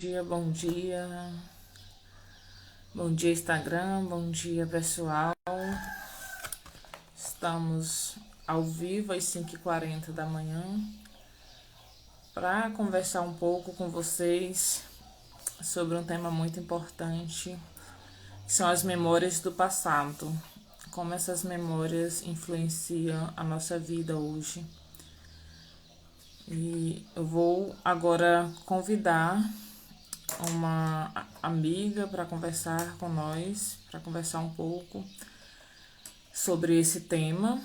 Dia, bom dia. Bom dia, Instagram. Bom dia, pessoal. Estamos ao vivo às 5h40 da manhã para conversar um pouco com vocês sobre um tema muito importante, que são as memórias do passado. Como essas memórias influenciam a nossa vida hoje. E eu vou agora convidar uma amiga para conversar com nós, para conversar um pouco sobre esse tema.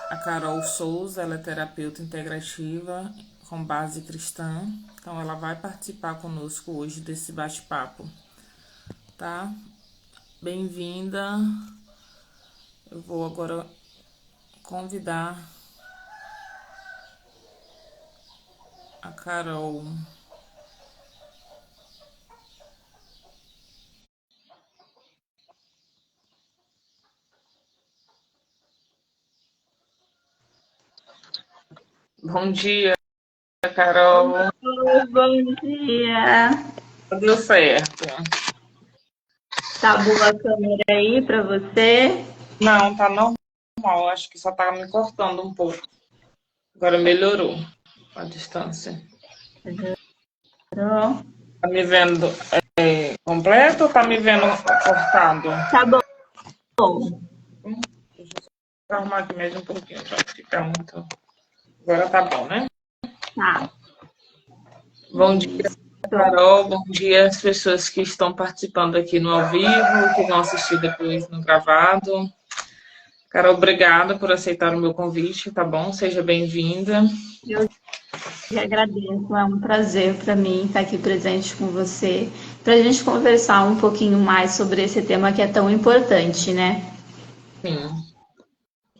A Carol Souza, ela é terapeuta integrativa com base cristã, então ela vai participar conosco hoje desse bate-papo, tá? Bem-vinda. Eu vou agora convidar a Carol. Bom dia, Carol. Oi, bom dia. Deu certo? Tá boa a câmera aí pra você? Não, tá normal. Acho que só tá me cortando um pouco. Agora melhorou a distância. Tá Tá me vendo completo ou tá me vendo cortado? Tá bom. Deixa eu só arrumar aqui mais um pouquinho pra ficar muito. Agora tá bom, né? Tá. Bom dia, Isso. Carol. Bom dia às pessoas que estão participando aqui no ao vivo, que vão assistir depois no gravado. Carol, obrigada por aceitar o meu convite, tá bom? Seja bem-vinda. Eu que agradeço. É um prazer para mim estar aqui presente com você, para a gente conversar um pouquinho mais sobre esse tema que é tão importante, né? Sim.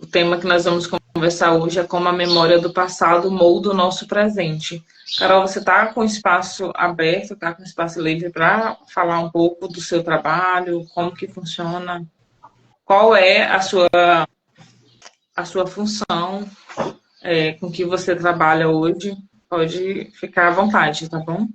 O tema que nós vamos conversar hoje é como a memória do passado molda o nosso presente. Carol, você está com espaço aberto, está com espaço livre para falar um pouco do seu trabalho, como que funciona, qual é a sua função, com que você trabalha hoje? Pode ficar à vontade, tá bom?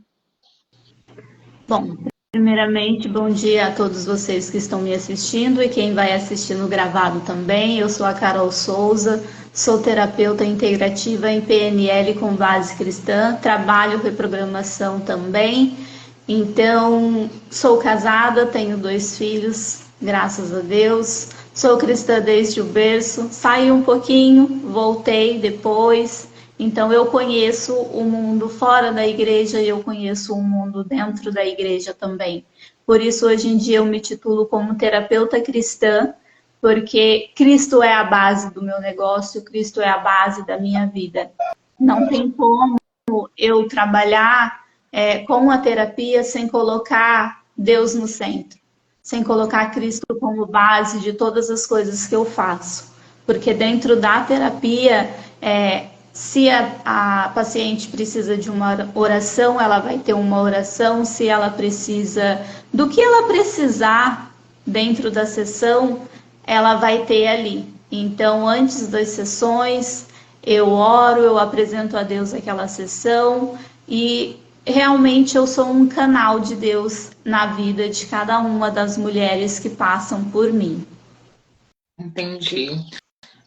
Bom, primeiramente, bom dia a todos vocês que estão me assistindo e quem vai assistir no gravado também. Eu sou a Carol Souza, sou terapeuta integrativa em PNL com base cristã, trabalho reprogramação também. Então, sou casada, tenho 2 filhos, graças a Deus. Sou cristã desde o berço, saí um pouquinho, voltei depois. Então, eu conheço o mundo fora da igreja e eu conheço o mundo dentro da igreja também. Por isso, hoje em dia, eu me titulo como terapeuta cristã, porque Cristo é a base do meu negócio, Cristo é a base da minha vida. Não tem como eu trabalhar com a terapia sem colocar Deus no centro, sem colocar Cristo como base de todas as coisas que eu faço. Porque dentro da terapia, se a paciente precisa de uma oração, ela vai ter uma oração. Se ela precisa do que ela precisar dentro da sessão, ela vai ter ali. Então, antes das sessões, eu oro, eu apresento a Deus aquela sessão e realmente eu sou um canal de Deus na vida de cada uma das mulheres que passam por mim. Entendi.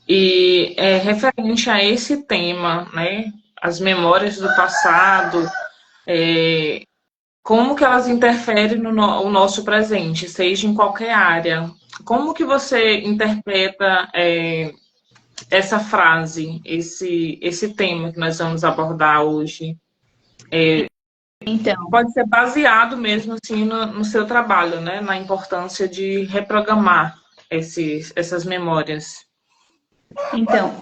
E referente a esse tema, né, as memórias do passado, como que elas interferem no nosso presente, seja em qualquer área? Como que você interpreta essa frase, esse tema que nós vamos abordar hoje? Então, Pode ser baseado mesmo assim no seu trabalho, né, na importância de reprogramar essas memórias. então,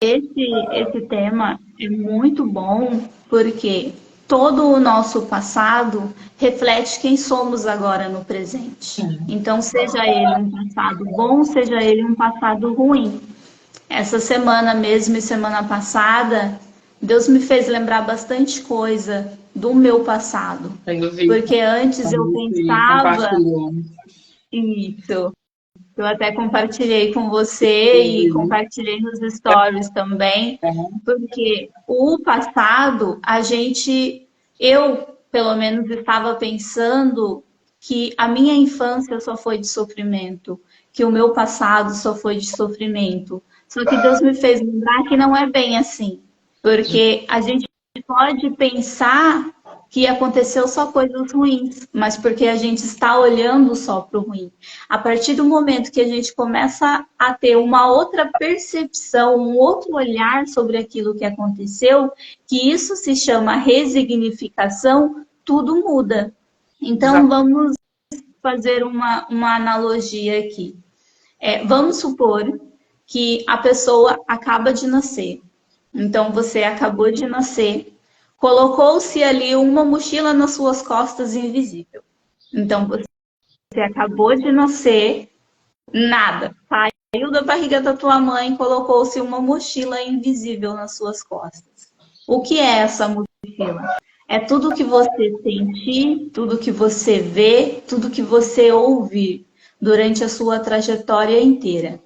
esse tema é muito bom porque todo o nosso passado reflete quem somos agora no presente. Sim. Então, seja ele um passado bom, seja ele um passado ruim. Essa semana mesmo e semana passada, Deus me fez lembrar bastante coisa do meu passado. Eu vi Porque antes eu como você pensava compartilhou. isso. Eu até compartilhei com você e compartilhei nos stories também, porque o passado, eu pelo menos estava pensando que a minha infância só foi de sofrimento, que o meu passado só foi de sofrimento. Só que Deus me fez lembrar que não é bem assim, porque a gente pode pensar que aconteceu só coisas ruins, mas porque a gente está olhando só para o ruim. A partir do momento que a gente começa a ter uma outra percepção, um outro olhar sobre aquilo que aconteceu, que isso se chama resignificação, tudo muda. Então, Exato. vamos fazer uma analogia aqui. Vamos supor que a pessoa acaba de nascer. Então, você acabou de nascer, colocou-se ali uma mochila nas suas costas invisível. Então, você acabou de nascer, nada. Saiu da barriga da tua mãe, colocou-se uma mochila invisível nas suas costas. O que é essa mochila? É tudo que você sentir, tudo que você vê, tudo que você ouvir durante a sua trajetória inteira.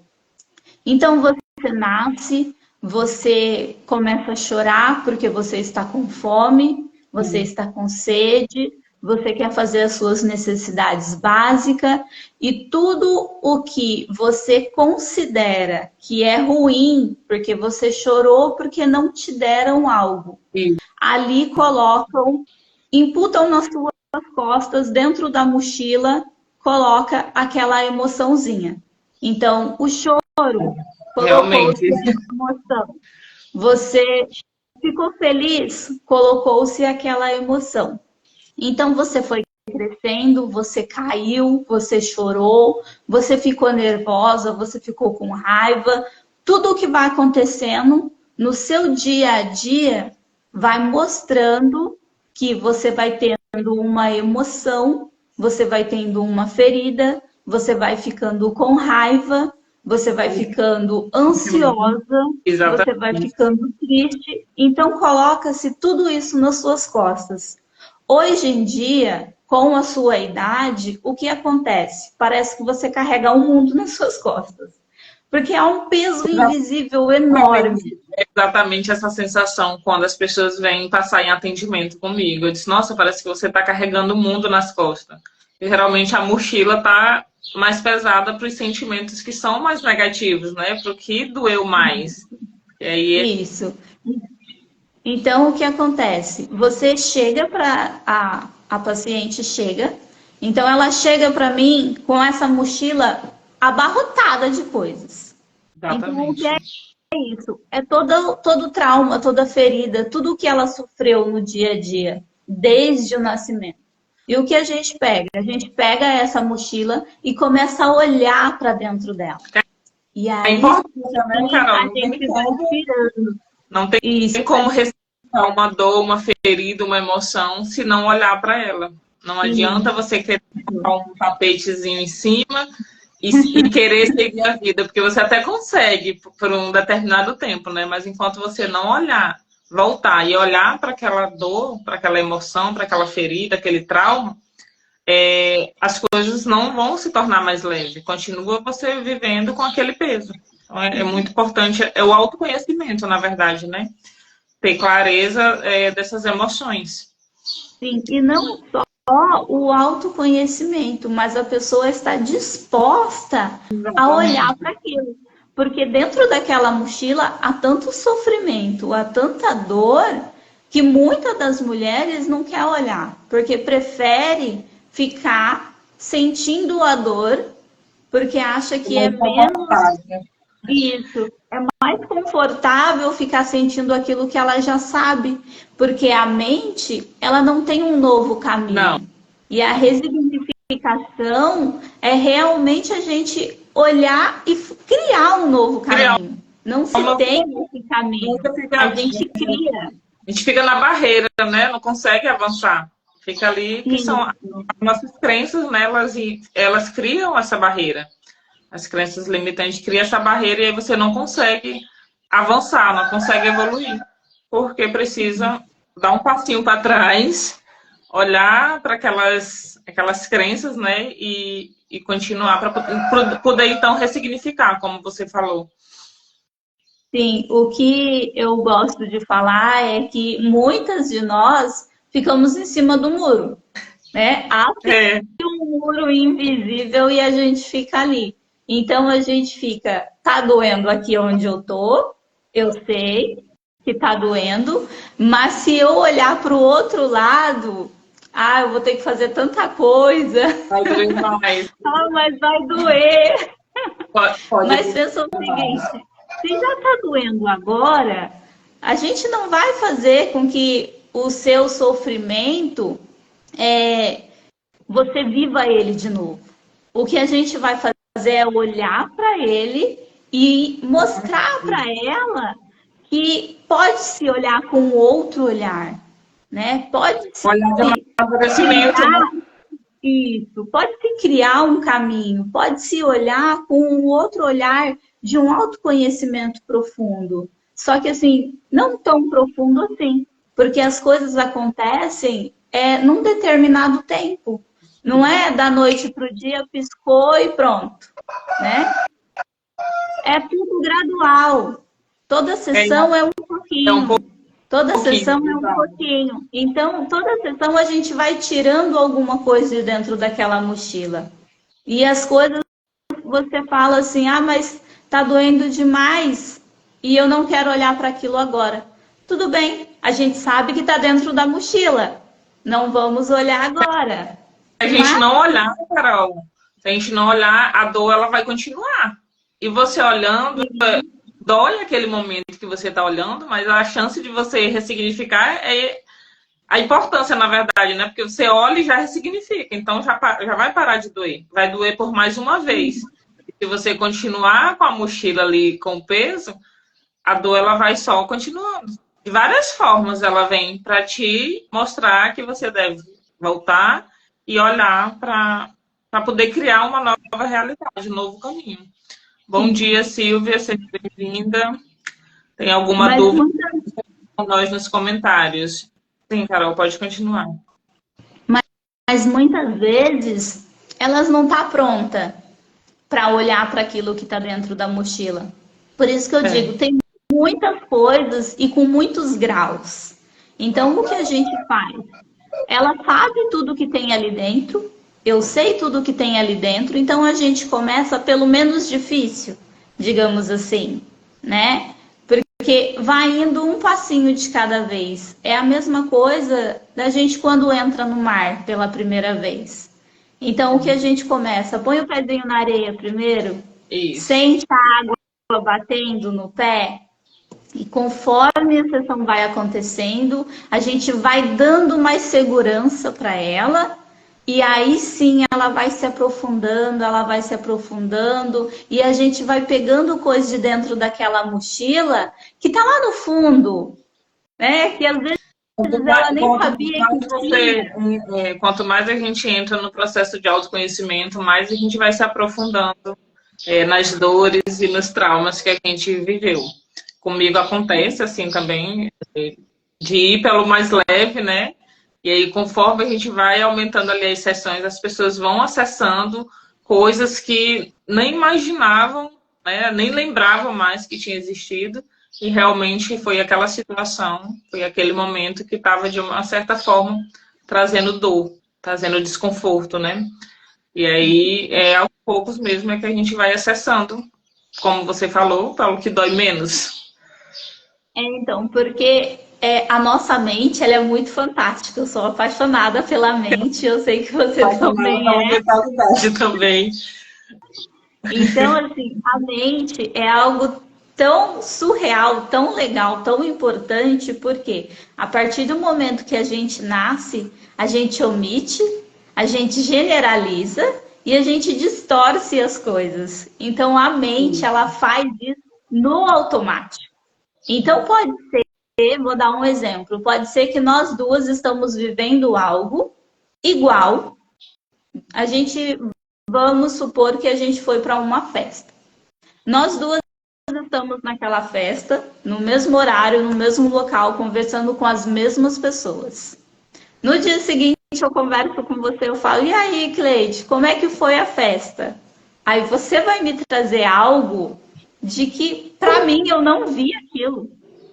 Então você nasce, você começa a chorar porque você está com fome, você está com sede, você quer fazer as suas necessidades básicas e tudo o que você considera que é ruim porque você chorou porque não te deram algo. E Ali colocam, imputam nas suas costas, dentro da mochila, coloca aquela emoçãozinha. Então, o choro colocou-se realmente, a emoção. Você ficou feliz, colocou-se aquela emoção. Então, você foi crescendo, você caiu, você chorou, você ficou nervosa, você ficou com raiva. Tudo o que vai acontecendo no seu dia a dia vai mostrando que você vai tendo uma emoção, você vai tendo uma ferida, você vai ficando com raiva, você vai ficando ansiosa, você vai exatamente. ficando triste. Então, coloca-se tudo isso nas suas costas. Hoje em dia, com a sua idade, o que acontece? Parece que você carrega o mundo nas suas costas. Porque há um peso invisível enorme. Exatamente essa sensação quando as pessoas vêm passar em atendimento comigo. Eu disse, nossa, parece que você está carregando o mundo nas costas. E geralmente a mochila está mais pesada para os sentimentos que são mais negativos, né? Para o que doeu mais. E aí, Isso. Então, o que acontece? Você chega para a paciente chega, então ela chega para mim com essa mochila abarrotada de coisas. Então, o que exatamente. é isso? É todo trauma, toda ferida, tudo o que ela sofreu no dia a dia, desde o nascimento. E o que a gente pega? A gente pega essa mochila e começa a olhar para dentro dela. E É aí importante, né, sim Carol? a gente vai tirando Não tem isso. como respeitar uma dor, uma ferida, uma emoção, se não olhar para ela. Não adianta você querer colocar um tapetezinho em cima e querer seguir a vida, porque você até consegue por um determinado tempo, né? Mas enquanto você não olhar, voltar e olhar para aquela dor, para aquela emoção, para aquela ferida, aquele trauma, as coisas não vão se tornar mais leves. Continua você vivendo com aquele peso. Então, é muito importante, é o autoconhecimento, na verdade, né? Ter clareza dessas emoções. Sim, e não só o autoconhecimento, mas a pessoa está disposta a olhar Exatamente. para aquilo. Porque dentro daquela mochila há tanto sofrimento, há tanta dor, que muitas das mulheres não quer olhar, porque prefere ficar sentindo a dor, porque acha que é Mais menos confortável. isso. É mais confortável ficar sentindo aquilo que ela já sabe, porque a mente, ela não tem um novo Não, caminho. E a resignificação é realmente a gente olhar e criar um novo criar caminho. Não se uma tem esse caminho, nunca a fica, gente cria. a gente fica na barreira, né? Não consegue avançar. Fica ali, que são as Isso. nossas crenças, né? Elas criam essa barreira. As crenças limitantes criam essa barreira e aí você não consegue avançar, não consegue evoluir. Porque precisa dar um passinho para trás, olhar para aquelas crenças, né? E continuar para poder então ressignificar, como você falou. Sim, o que eu gosto de falar é que muitas de nós ficamos em cima do muro, né? Há É, um muro invisível e a gente fica ali. Então a gente fica, tá doendo aqui onde eu sei que tá doendo, mas se eu olhar para o outro lado, eu vou ter que fazer tanta coisa, vai doer mais. mas vai doer. Pode Mas pensa o seguinte, se já tá doendo agora, a gente não vai fazer com que o seu sofrimento você viva ele de novo. O que a gente vai fazer é olhar para ele e mostrar para ela que pode se olhar com outro olhar, né? Pode se olhar de amadurecimento, né? criar isso, pode se criar um caminho, pode se olhar com um outro olhar de um autoconhecimento profundo. Só que assim, não tão profundo assim, porque as coisas acontecem num determinado tempo. Não é da noite para o dia, piscou e pronto, né? É tudo gradual. Toda É, sessão é um é um pouquinho. Toda pouquinho, sessão é um pouquinho. Então, toda sessão a gente vai tirando alguma coisa de dentro daquela mochila. E as coisas você fala assim: mas tá doendo demais e eu não quero olhar para aquilo agora. Tudo bem, a gente sabe que tá dentro da mochila. Não vamos olhar agora. a gente Mas não olhar, Carol, se a gente não olhar, a dor ela vai continuar. E você olhando, dói aquele momento que você está olhando, mas a chance de você ressignificar é a importância, na verdade, né? Porque você olha e já ressignifica, então já vai parar de doer. Vai doer por mais uma vez. Se você continuar com a mochila ali com o peso, a dor ela vai só continuando. De várias formas ela vem para te mostrar que você deve voltar e olhar para poder criar uma nova realidade, um novo caminho. Bom sim, dia, Silvia, seja bem-vinda. Tem alguma mas dúvida muitas, com nós nos comentários? Sim, Carol, pode continuar. mas muitas vezes elas não estão prontas para olhar para aquilo que está dentro da mochila. Por isso que eu É, digo, tem muitas coisas e com muitos graus. Então, o que a gente faz? Ela sabe tudo que tem ali dentro, eu sei tudo que tem ali dentro, então a gente começa pelo menos difícil, digamos assim, né? Porque vai indo um passinho de cada vez. É a mesma coisa da gente quando entra no mar pela primeira vez. Então, o que a gente começa? Põe o pezinho na areia primeiro, isso. sente a água batendo no pé, e conforme a sessão vai acontecendo, a gente vai dando mais segurança para ela. E aí sim ela vai se aprofundando, ela vai se aprofundando, e a gente vai pegando coisas de dentro daquela mochila que tá lá no fundo, né? Que às vezes ela nem sabia que tinha. Quanto mais a gente entra no processo de autoconhecimento, mais a gente vai se aprofundando nas dores e nos traumas que a gente viveu. Comigo acontece assim também, de ir pelo mais leve, né? E aí, conforme a gente vai aumentando ali as sessões, as pessoas vão acessando coisas que nem imaginavam, né? Nem lembravam mais que tinha existido. E realmente foi aquela situação, foi aquele momento que estava, de uma certa forma, trazendo dor, trazendo desconforto, né? E aí, aos poucos mesmo, é que a gente vai acessando, como você falou, para o que dói menos. Então, porque a nossa mente ela é muito fantástica. Eu sou apaixonada pela mente, eu sei que você Apaixonada também pela é. mentalidade também. Então, assim, a mente é algo tão surreal, tão legal, tão importante, porque a partir do momento que a gente nasce, a gente omite, a gente generaliza e a gente distorce as coisas. Então, a mente, ela faz isso no automático. Então, pode ser, vou dar um exemplo, pode ser que nós duas estamos vivendo algo igual. A gente, vamos supor que a gente foi para uma festa. Nós duas estamos naquela festa, no mesmo horário, no mesmo local, conversando com as mesmas pessoas. No dia seguinte, eu converso com você, eu falo, e aí, Cleide, como é que foi a festa? Aí você vai me trazer algo de que, para mim, eu não vi aquilo.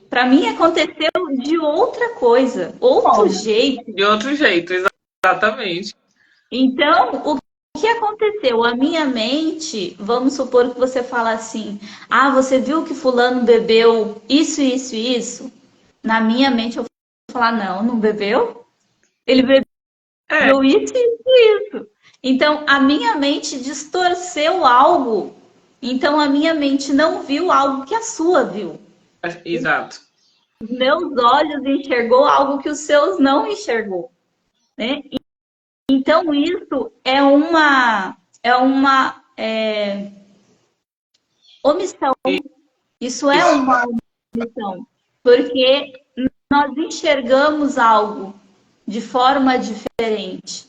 Para mim aconteceu de outra coisa, outro Como? jeito. De outro jeito, exatamente. Então, o que aconteceu? A minha mente, vamos supor que você fala assim: ah, você viu que fulano bebeu isso, isso e isso? Na minha mente eu vou falar: não, não bebeu. Ele É, bebeu isso, isso e isso. Então, a minha mente distorceu algo. Então, a minha mente não viu algo que a sua viu. exato. Os meus olhos enxergou algo que os seus não enxergou, né? Então, isso é uma omissão. Isso é Isso. uma omissão, porque nós enxergamos algo de forma diferente.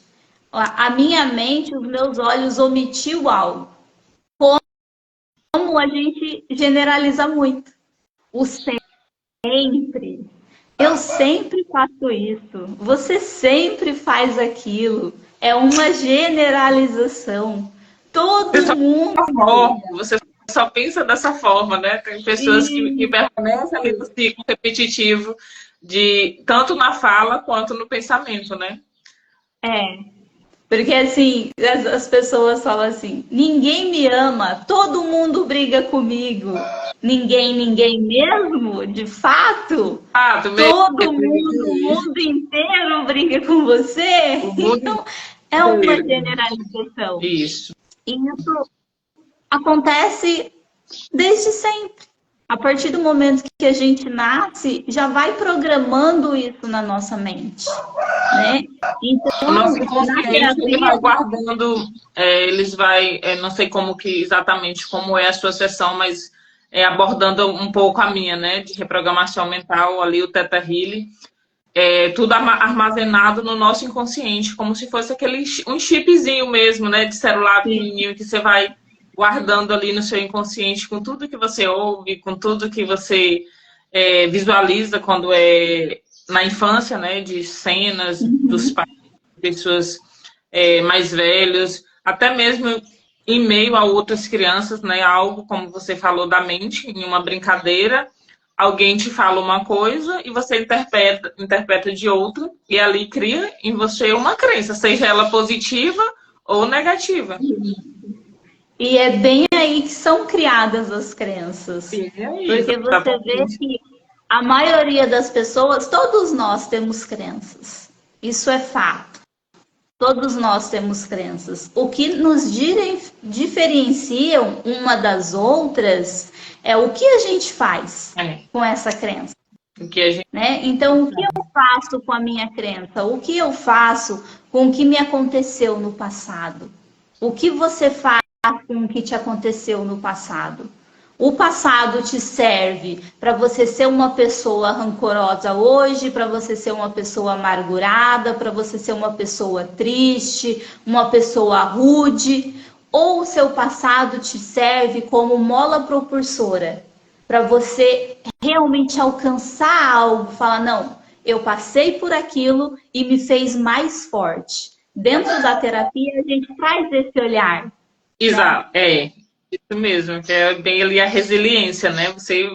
A minha mente, os meus olhos omitiu algo. Como a gente generaliza muito. O sempre. Eu sempre faço isso. Você sempre faz aquilo. É uma generalização. Você Todo só, mundo. você só pensa dessa forma, né? Tem pessoas que Isso. permanecem ali no ciclo repetitivo, de tanto na fala quanto no pensamento, né? É. Porque assim, as pessoas falam assim: ninguém me ama, todo mundo briga comigo. Ninguém mesmo, de fato, Ah, tu mesmo, todo mundo, o mundo inteiro briga com você. o mundo Então, é uma inteiro. generalização. Isso. E isso acontece desde sempre. A partir do momento que a gente nasce, já vai programando isso na nossa mente, né? O nosso Então, na inconsciente ele terapia, vai guardando, eles vai, não sei como que exatamente como é a sua sessão, mas abordando um pouco a minha, né, de reprogramação mental ali o Theta Healing, tudo armazenado no nosso inconsciente, como se fosse um chipzinho mesmo, né, de celular pequenininho que você vai guardando ali no seu inconsciente com tudo que você ouve, com tudo que você visualiza quando é na infância, né, de cenas dos pais, pessoas mais velhos, até mesmo em meio a outras crianças, né, algo como você falou da mente, em uma brincadeira, alguém te fala uma coisa e você interpreta de outra, e ali cria em você uma crença, seja ela positiva ou negativa. e é bem aí que são criadas as crenças. E é isso, Porque você vê exatamente. que a maioria das pessoas, todos nós temos crenças. Isso é fato. Todos nós temos crenças. O que nos diferenciam uma das outras é o que a gente faz É, com essa crença, o que a gente né? Então, o que eu faço com a minha crença? O que eu faço com o que me aconteceu no passado? O que você faz com o que te aconteceu no passado? O passado te serve para você ser uma pessoa rancorosa hoje, para você ser uma pessoa amargurada, para você ser uma pessoa triste, uma pessoa rude, ou o seu passado te serve como mola propulsora para você realmente alcançar algo, falar, não, eu passei por aquilo e me fez mais forte. Dentro da terapia, a gente traz esse olhar, né? Exato, isso mesmo, que é bem ali a resiliência, né? Você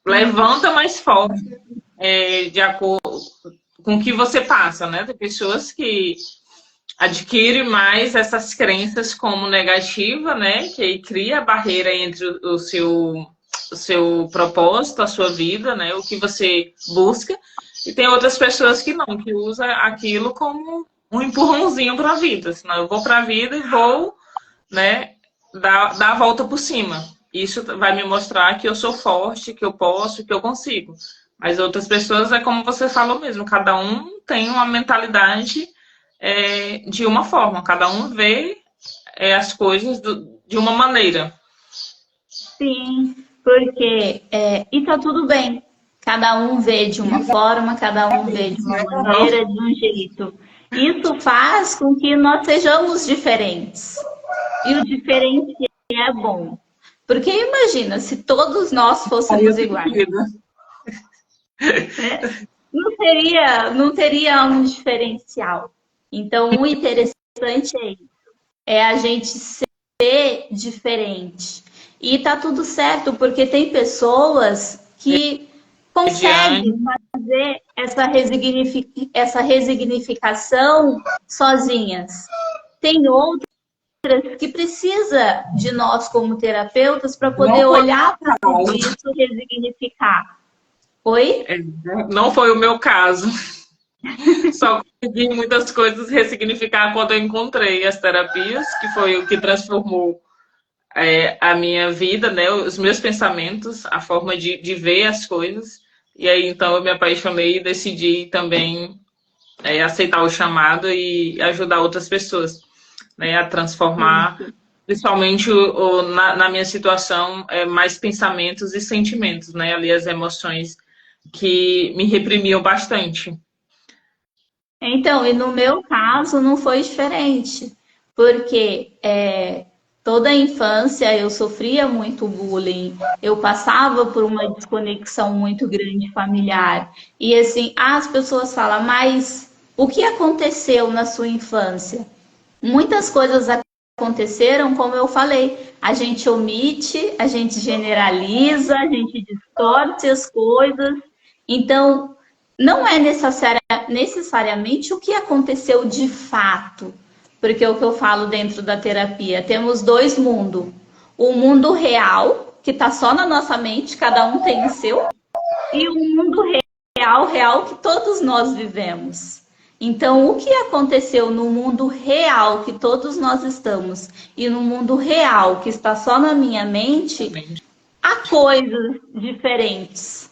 levanta mais forte de acordo com o que você passa, né? Tem pessoas que adquirem mais essas crenças como negativa, né? Que aí cria a barreira entre o seu propósito, a sua vida, né? O que você busca. E tem outras pessoas que não, que usam aquilo como um empurrãozinho para a vida. Senão eu vou para a vida e vou, né, dar a volta por cima. Isso vai me mostrar que eu sou forte, que eu posso, que eu consigo. Mas outras pessoas, é como você falou mesmo, cada um tem uma mentalidade de uma forma, cada um vê as coisas de uma maneira. Sim, porque e tá tudo bem. Cada um vê de uma forma, cada um vê de uma maneira, de um jeito. Isso faz com que nós sejamos diferentes. E o diferente é bom. Porque imagina, se todos nós Aí eu fôssemos tenho iguais, vida. né? Não teria um diferencial. Então, o interessante é a gente ser diferente. E tá tudo certo, porque tem pessoas que consegue fazer essa resignificação sozinhas. Tem outras que precisa de nós como terapeutas para poder olhar para tudo isso e resignificar. Oi? Não foi o meu caso. Só consegui muitas coisas ressignificar quando eu encontrei as terapias, que foi o que transformou a minha vida, né? Os meus pensamentos, a forma de ver as coisas. E aí, então, eu me apaixonei e decidi também aceitar o chamado e ajudar outras pessoas, né, a transformar, principalmente na minha situação, mais pensamentos e sentimentos, né? Ali as emoções que me reprimiam bastante. Então, e no meu caso não foi diferente, porque toda a infância eu sofria muito bullying, eu passava por uma desconexão muito grande familiar. E assim, as pessoas falam, mas o que aconteceu na sua infância? Muitas coisas aconteceram, como eu falei, a gente omite, a gente generaliza, a gente distorce as coisas. Então, não é necessariamente o que aconteceu de fato, porque é o que eu falo dentro da terapia, temos dois mundos. O mundo real, que está só na nossa mente, cada um tem o seu, e o mundo real que todos nós vivemos. Então, o que aconteceu no mundo real que todos nós estamos e no mundo real que está só na minha mente, há coisas diferentes,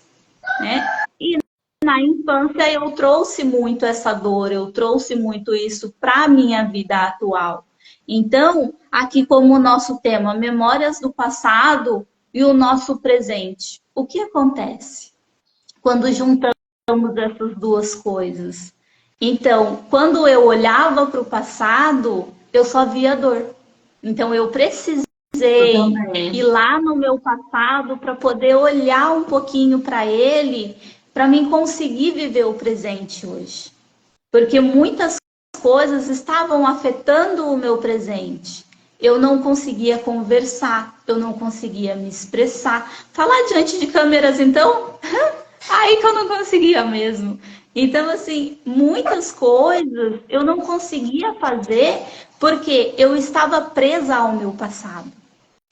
né? E na infância eu trouxe muito essa dor, eu trouxe muito isso para a minha vida atual. Então, aqui como o nosso tema, memórias do passado e o nosso presente. O que acontece quando juntamos essas duas coisas? Então, quando eu olhava para o passado, eu só via dor. Então, eu precisei ir lá no meu passado para poder olhar um pouquinho para ele, para mim conseguir viver o presente hoje. Porque muitas coisas estavam afetando o meu presente. Eu não conseguia conversar, eu não conseguia me expressar. Falar diante de câmeras, então, aí que eu não conseguia mesmo. Então, assim, muitas coisas eu não conseguia fazer porque eu estava presa ao meu passado.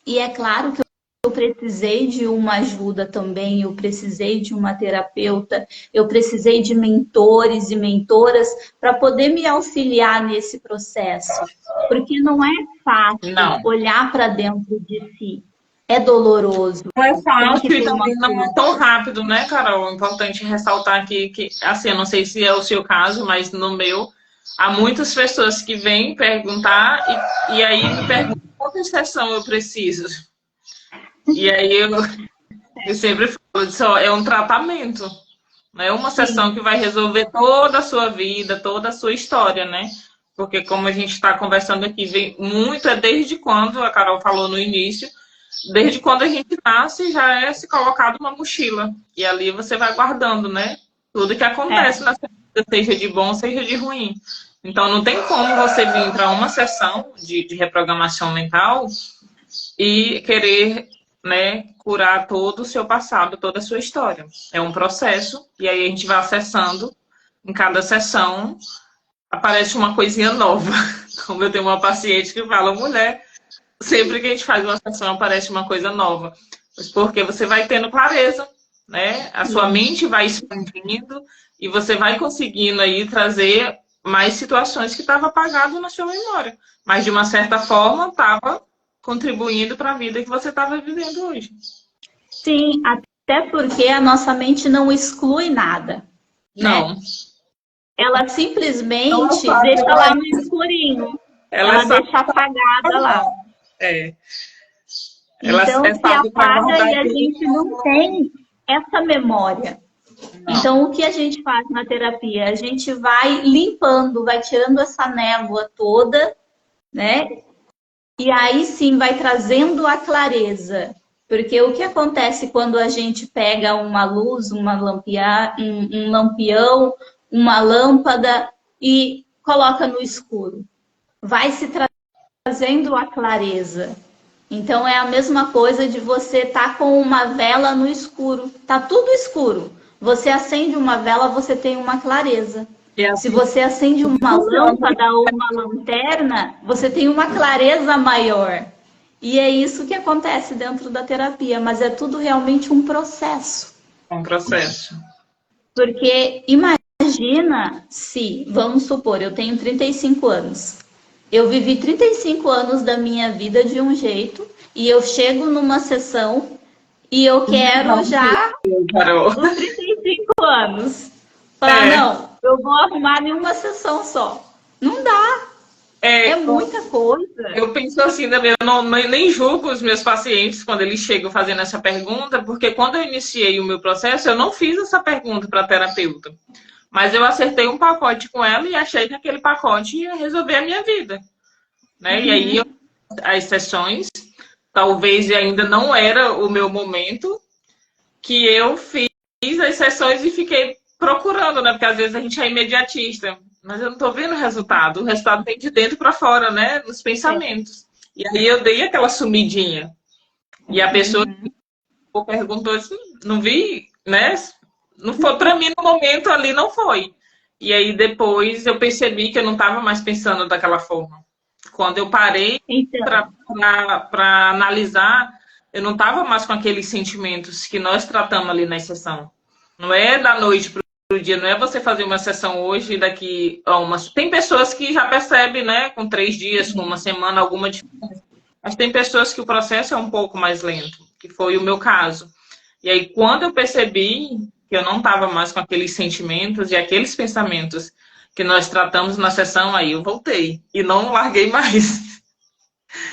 E é claro que eu precisei de uma ajuda também, eu precisei de uma terapeuta, eu precisei de mentores e mentoras para poder me auxiliar nesse processo. Porque não é fácil olhar para dentro de si. É doloroso. Não é fácil e também não é tão rápido, né, Carol? É importante ressaltar aqui que, assim, eu não sei se é o seu caso, mas no meu, há muitas pessoas que vêm perguntar e aí me perguntam quanta sessão eu preciso. E aí eu sempre falo disso, é um tratamento, não é uma sessão que vai resolver toda a sua vida, toda a sua história, né? Porque como a gente está conversando aqui, vem muito, desde quando, a Carol falou no início, desde quando a gente nasce já é se colocado uma mochila. E ali você vai guardando, né? Tudo que acontece na sua vida, seja de bom, seja de ruim. Então não tem como você vir para uma sessão de reprogramação mental e querer, né, curar todo o seu passado, toda a sua história. É um processo, e aí a gente vai acessando, em cada sessão aparece uma coisinha nova. Como eu tenho uma paciente que fala, mulher, sempre que a gente faz uma sessão aparece uma coisa nova. Porque você vai tendo clareza, né? A sua mente vai expandindo e você vai conseguindo aí trazer mais situações que estavam apagadas na sua memória. Mas, de uma certa forma, estava contribuindo para a vida que você estava vivendo hoje. Sim, até porque a nossa mente não exclui nada. Não. Né? Ela simplesmente deixa lá no escurinho. Ela deixa apagada lá. Então, se apaga e a gente não tem essa memória. Não. Então, o que a gente faz na terapia? A gente vai limpando, vai tirando essa névoa toda, né? E aí sim vai trazendo a clareza. Porque o que acontece quando a gente pega uma luz, um lampião, uma lâmpada e coloca no escuro? Vai se trazendo a clareza. Então é a mesma coisa de você estar com uma vela no escuro. Tá tudo escuro. Você acende uma vela, você tem uma clareza. É Se assim você acende que uma funciona. lâmpada ou uma lanterna, você tem uma clareza maior. E é isso que acontece dentro da terapia, mas é tudo realmente um processo. É um processo. Porque imagina se, vamos supor, eu tenho 35 anos. Eu vivi 35 anos da minha vida de um jeito e eu chego numa sessão e eu quero já Carol. os 35 anos. Falar, É, não, eu vou arrumar em uma sessão só. Não dá, é é, muita coisa. eu penso assim também, eu nem julgo os meus pacientes quando eles chegam fazendo essa pergunta, porque quando eu iniciei o meu processo, eu não fiz essa pergunta para a terapeuta. Mas eu acertei um pacote com ela e achei que aquele pacote ia resolver a minha vida, né? E aí, Uhum. as sessões, talvez ainda não era o meu momento, que eu fiz as sessões e fiquei procurando, né? Porque às vezes a gente é imediatista, mas eu não estou vendo o resultado vem de dentro para fora, né? Nos É. pensamentos. E aí eu dei aquela sumidinha. E a pessoa Uhum. perguntou assim, não vi, né? Não foi para mim no momento ali, não foi. E aí depois eu percebi que eu não estava mais pensando daquela forma. Quando eu parei Então, para analisar, eu não estava mais com aqueles sentimentos que nós tratamos ali na sessão. Não é da noite para o dia, não é você fazer uma sessão hoje e daqui a uma. Tem pessoas que já percebem, né, com 3 dias, com uma semana, alguma diferença. Mas tem pessoas que o processo é um pouco mais lento, que foi o meu caso. E aí, quando eu percebi que eu não estava mais com aqueles sentimentos e aqueles pensamentos que nós tratamos na sessão, aí eu voltei. E não larguei mais.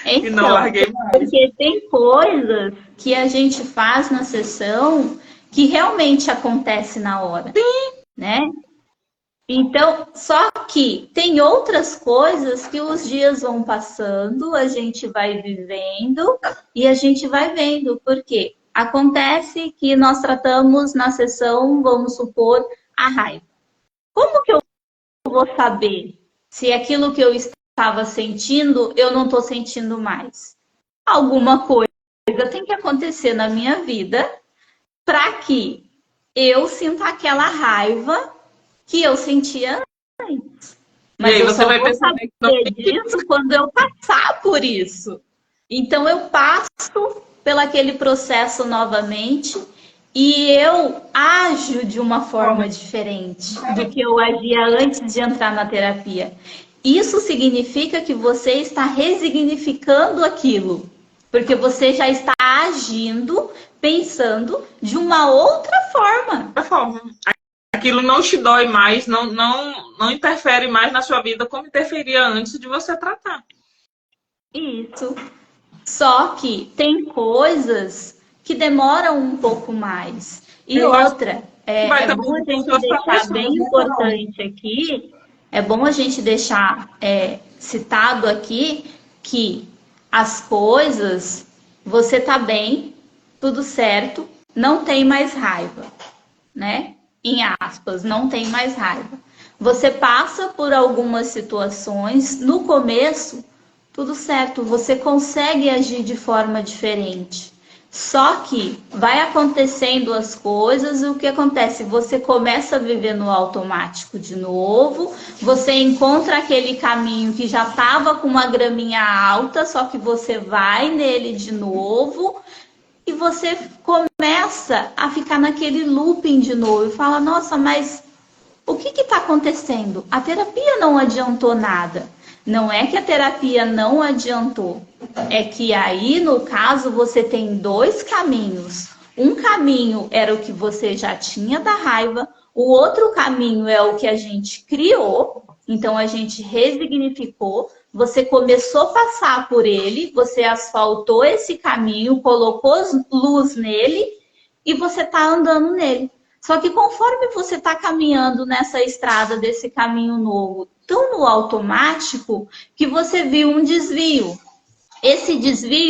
E não então, larguei mais. porque tem coisas que a gente faz na sessão que realmente acontece na hora, né? Então, só que tem outras coisas que os dias vão passando, a gente vai vivendo e a gente vai vendo. Por quê? Acontece que nós tratamos na sessão, vamos supor, a raiva. Como que eu vou saber se aquilo que eu estava sentindo, eu não estou sentindo mais? Alguma coisa tem que acontecer na minha vida para que eu sinta aquela raiva que eu sentia antes. E Mas aí eu você só vai vou perceber que não saber disso quando eu passar por isso. Então eu passo pelo aquele processo novamente e eu ajo de uma forma diferente do que eu agia antes de entrar na terapia. Isso significa que você está resignificando aquilo, porque você já está agindo, pensando de uma outra forma. da forma. Aquilo não te dói mais, não interfere mais na sua vida como interferia antes de você tratar. Isso. Só que tem coisas que demoram um pouco mais. E Eu acho outra, que vai é também bom a de gente pessoas para deixar pessoas, bem né, Carol? importante aqui, é bom a gente deixar citado aqui que as coisas, você tá bem, tudo certo, não tem mais raiva, né? Em aspas, não tem mais raiva. Você passa por algumas situações, no começo, tudo certo, você consegue agir de forma diferente. Só que vai acontecendo as coisas e o que acontece? Você começa a viver no automático de novo, você encontra aquele caminho que já estava com uma graminha alta, só que você vai nele de novo e você começa a ficar naquele looping de novo e fala: nossa, mas o que está acontecendo? A terapia não adiantou nada. Não é que a terapia não adiantou, é que aí, no caso, você tem dois caminhos. Um caminho era o que você já tinha da raiva, o outro caminho é o que a gente criou, então a gente resignificou. Você começou a passar por ele, você asfaltou esse caminho, colocou luz nele e você está andando nele. Só que conforme você está caminhando nessa estrada desse caminho novo, tão no automático, que você viu um desvio. Esse desvio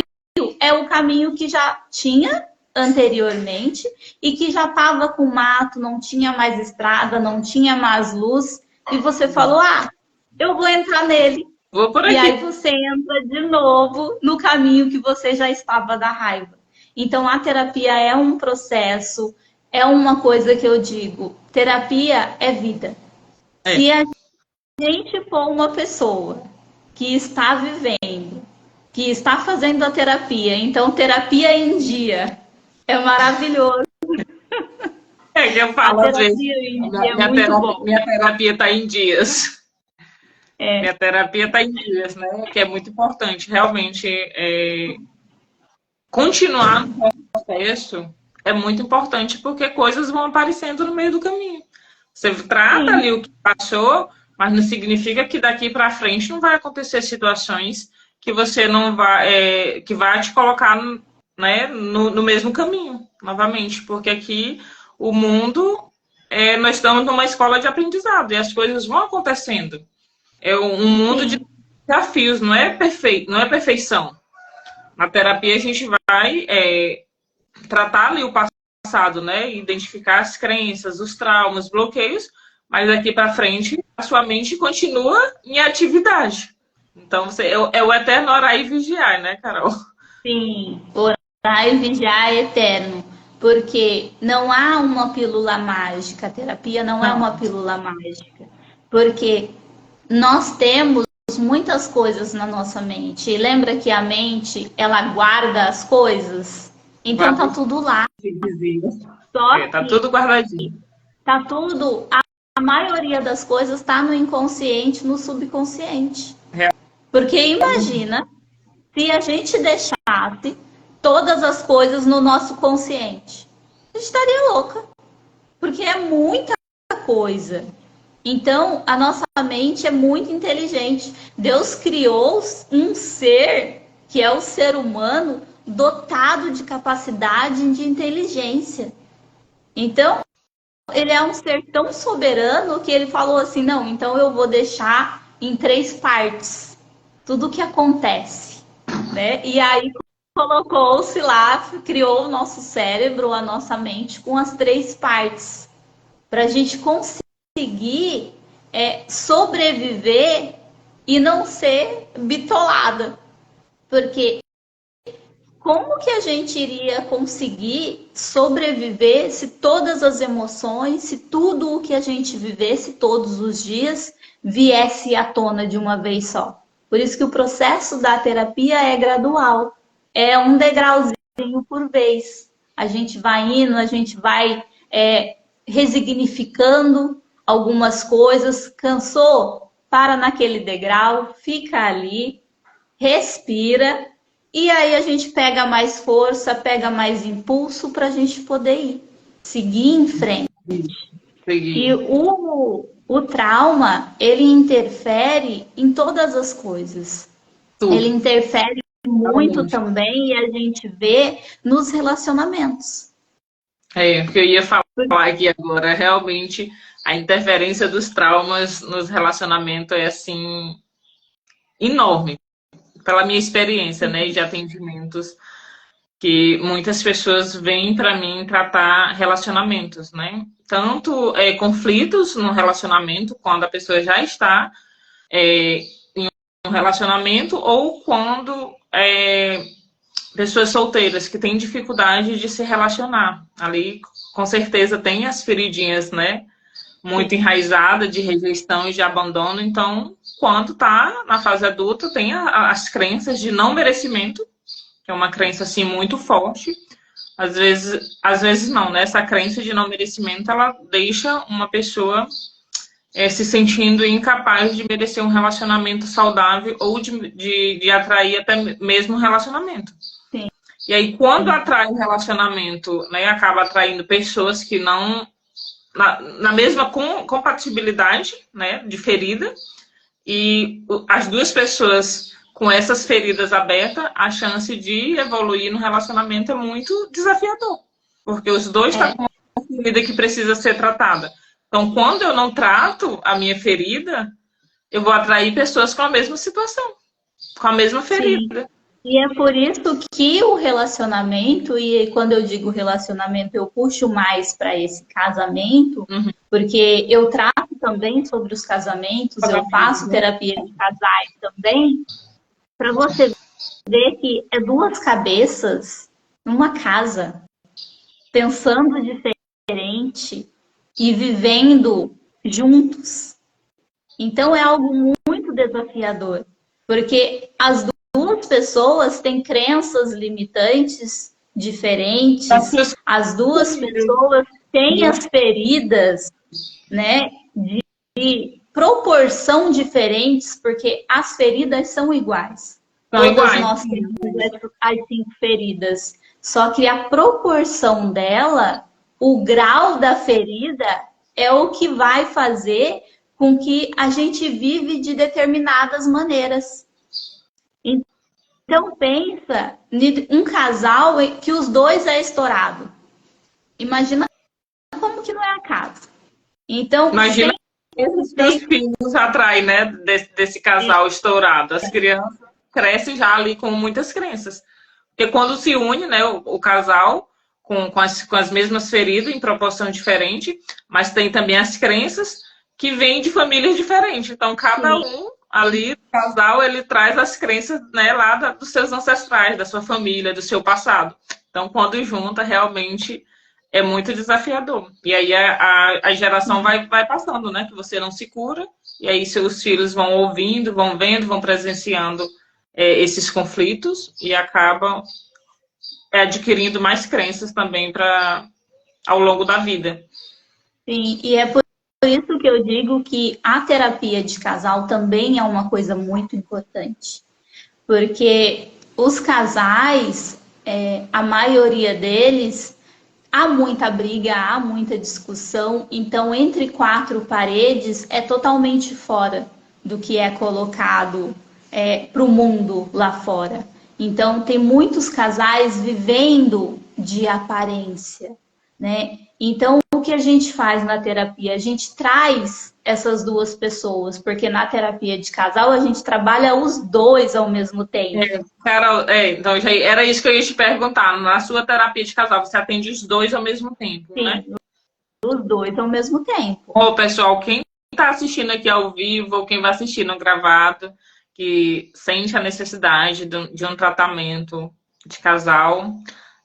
é o caminho que já tinha anteriormente e que já estava com mato, não tinha mais estrada, não tinha mais luz. E você falou: ah, eu vou entrar nele. Vou por E aqui. aí você entra de novo no caminho que você já estava da raiva. Então a terapia é um processo, é uma coisa que eu digo, terapia é vida. É, Se a gente for uma pessoa que está vivendo, que está fazendo a terapia, então terapia em dia é maravilhoso. que eu A falo às vezes, terapia em dia é muito bom. minha terapia está em dias. É, Minha terapia está em dias, né? Que é muito importante. Realmente, continuar no processo é muito importante porque coisas vão aparecendo no meio do caminho. Você trata sim, ali o que passou, mas não significa que daqui para frente não vai acontecer situações que você não vai, que vai te colocar, né, no mesmo caminho, novamente, porque aqui o mundo, nós estamos numa escola de aprendizado e as coisas vão acontecendo. É um mundo de sim, desafios, não é perfeito, não é perfeição. Na terapia a gente vai tratar ali o passado, né? Identificar as crenças, os traumas, bloqueios, mas daqui para frente a sua mente continua em atividade. Então você é o eterno orar e vigiar, né, Carol? sim. Orar e vigiar é eterno. Porque não há uma pílula mágica. A terapia não é Não, uma pílula mágica. Porque nós temos muitas coisas na nossa mente. E lembra que a mente, ela guarda as coisas? Então tá guarda tudo lá. vizinhos. Só Tá que tudo guardadinho. tá tudo, a maioria das coisas está no inconsciente, no subconsciente. Porque imagina se a gente deixasse todas as coisas no nosso consciente. A gente estaria louca, porque é muita coisa. Então, a nossa mente é muito inteligente. Deus criou um ser, que é o ser humano, dotado de capacidade de inteligência. Então, ele é um ser tão soberano que ele falou assim: não, então eu vou deixar em três partes tudo o que acontece, né? E aí colocou-se lá, criou o nosso cérebro, a nossa mente, com as três partes, para a gente conseguir sobreviver e não ser bitolada. Porque como que a gente iria conseguir sobreviver se todas as emoções, se tudo o que a gente vivesse todos os dias viesse à tona de uma vez só? Por isso que o processo da terapia é gradual, é um degrauzinho por vez. A gente vai indo, a gente vai resignificando algumas coisas, cansou, para naquele degrau, fica ali, respira e aí a gente pega mais força, pega mais impulso para a gente poder ir, seguir em frente. E Seguir. o trauma, ele interfere em todas as coisas. Ele Tudo. interfere muito Realmente. também e a gente vê nos relacionamentos. O que eu ia falar aqui agora, realmente a interferência dos traumas nos relacionamentos é assim enorme, pela minha experiência, né, de atendimentos, que muitas pessoas vêm para mim tratar relacionamentos, né? Tanto conflitos no relacionamento, quando a pessoa já está em um relacionamento, ou quando pessoas solteiras que têm dificuldade de se relacionar. Ali, com certeza, tem as feridinhas, né? Muito enraizada de rejeição e de abandono. Então, quando está na fase adulta, tem as crenças de não merecimento, que é uma crença assim muito forte. Às vezes não, né? Essa crença de não merecimento, ela deixa uma pessoa se sentindo incapaz de merecer um relacionamento saudável ou de atrair até mesmo um relacionamento. Sim, E aí, quando atrai um relacionamento, né, acaba atraindo pessoas que não na mesma compatibilidade, né, de ferida, e as duas pessoas com essas feridas abertas, a chance de evoluir no relacionamento é muito desafiador, porque os dois estão é, com uma ferida que precisa ser tratada. Então, quando eu não trato a minha ferida, eu vou atrair pessoas com a mesma situação, com a mesma sim. ferida. E é por isso que o relacionamento, e quando eu digo relacionamento, eu puxo mais para esse casamento, Uhum. porque eu trato também sobre os casamentos, eu Casamento, faço né? terapia de casais também, para você ver que é duas cabeças numa casa, pensando diferente. diferente e vivendo juntos. Então é algo muito desafiador, porque as duas pessoas têm crenças limitantes diferentes, as duas pessoas têm as feridas, né, de proporção diferentes, porque as feridas são iguais. Todas nós temos as 5 feridas, só que a proporção dela, o grau da ferida, é o que vai fazer com que a gente vive de determinadas maneiras. Então pensa em um casal que os dois é estourado. Imagina como que não é a casa. Então, imagina os filhos atraem, né, desse casal estourado. As crianças crescem já ali com muitas crenças. Porque quando se une, né, o casal com as mesmas feridas em proporção diferente, mas tem também as crenças que vêm de famílias diferentes. Então, cada um ali, o casal, ele traz as crenças, né, lá dos seus ancestrais, da sua família, do seu passado. Então, quando junta, realmente é muito desafiador. E aí a geração vai passando, né? Que você não se cura, e aí seus filhos vão ouvindo, vão vendo, vão presenciando esses conflitos e acabam adquirindo mais crenças também ao longo da vida. Sim, e é por isso que eu digo que a terapia de casal também é uma coisa muito importante. Porque os casais, a maioria deles, há muita briga, há muita discussão, então entre 4 paredes é totalmente fora do que é colocado para o mundo lá fora. Então tem muitos casais vivendo de aparência, né? Então o que a gente faz na terapia? A gente traz essas duas pessoas, porque na terapia de casal a gente trabalha os dois ao mesmo tempo. Carol, então já era isso que eu ia te perguntar. Na sua terapia de casal, você atende os dois ao mesmo tempo, Sim, né? Os dois ao mesmo tempo. Ô, pessoal, quem está assistindo aqui ao vivo, ou quem vai assistir no gravado, que sente a necessidade de um tratamento de casal,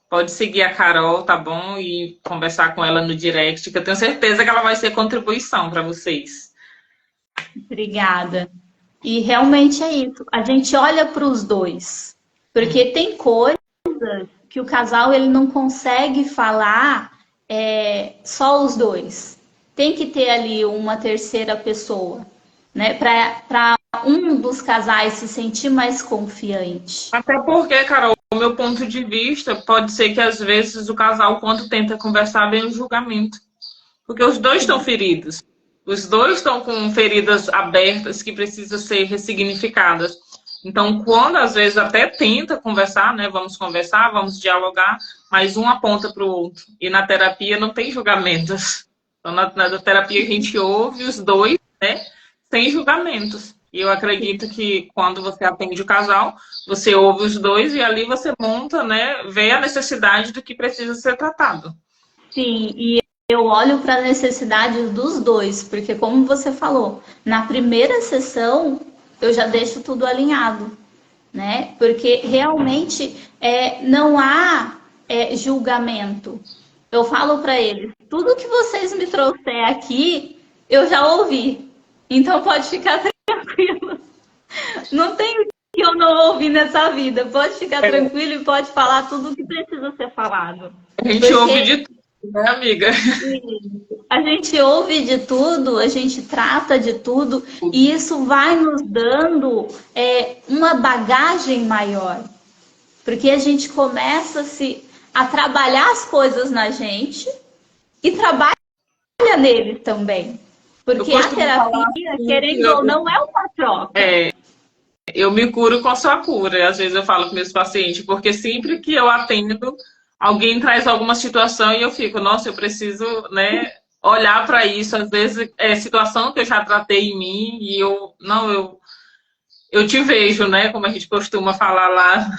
pode seguir a Carol, tá bom? E conversar com ela no direct, que eu tenho certeza que ela vai ser contribuição para vocês. Obrigada. E realmente é isso. A gente olha para os dois, porque tem coisas que o casal ele não consegue falar só os dois. Tem que ter ali uma terceira pessoa, né? Para um dos casais se sentir mais confiante. Até porque, Carol, o meu ponto de vista pode ser que às vezes o casal, quando tenta conversar, vem um julgamento. Porque os dois estão feridos. Os dois estão com feridas abertas que precisam ser ressignificadas. Então, quando às vezes até tenta conversar, né? Vamos conversar, vamos dialogar, mas um aponta para o outro. E na terapia não tem julgamentos. Então, na terapia a gente ouve os dois, né? Sem julgamentos. E eu acredito que quando você atende o casal, você ouve os dois e ali você monta, né? Vê a necessidade do que precisa ser tratado. Sim, e eu olho para a necessidade dos dois, porque como você falou, na primeira sessão eu já deixo tudo alinhado, né? Porque realmente não há julgamento. Eu falo para eles, tudo que vocês me trouxer aqui, eu já ouvi. Então pode ficar tranquilo. Não tem o que eu não ouvi nessa vida. Pode ficar tranquilo e pode falar tudo o que precisa ser falado. A gente ouve de tudo, né, amiga? A gente ouve de tudo, a gente trata de tudo, e isso vai nos dando uma bagagem maior. Porque a gente começa a trabalhar as coisas na gente e trabalha neles também. Porque a terapia, querendo ou não, é uma troca. Eu me curo com a sua cura. Às vezes eu falo com meus pacientes, porque sempre que eu atendo, alguém traz alguma situação e eu fico, nossa, eu preciso, né, olhar para isso. Às vezes é situação que eu já tratei em mim e eu te vejo, né, como a gente costuma falar lá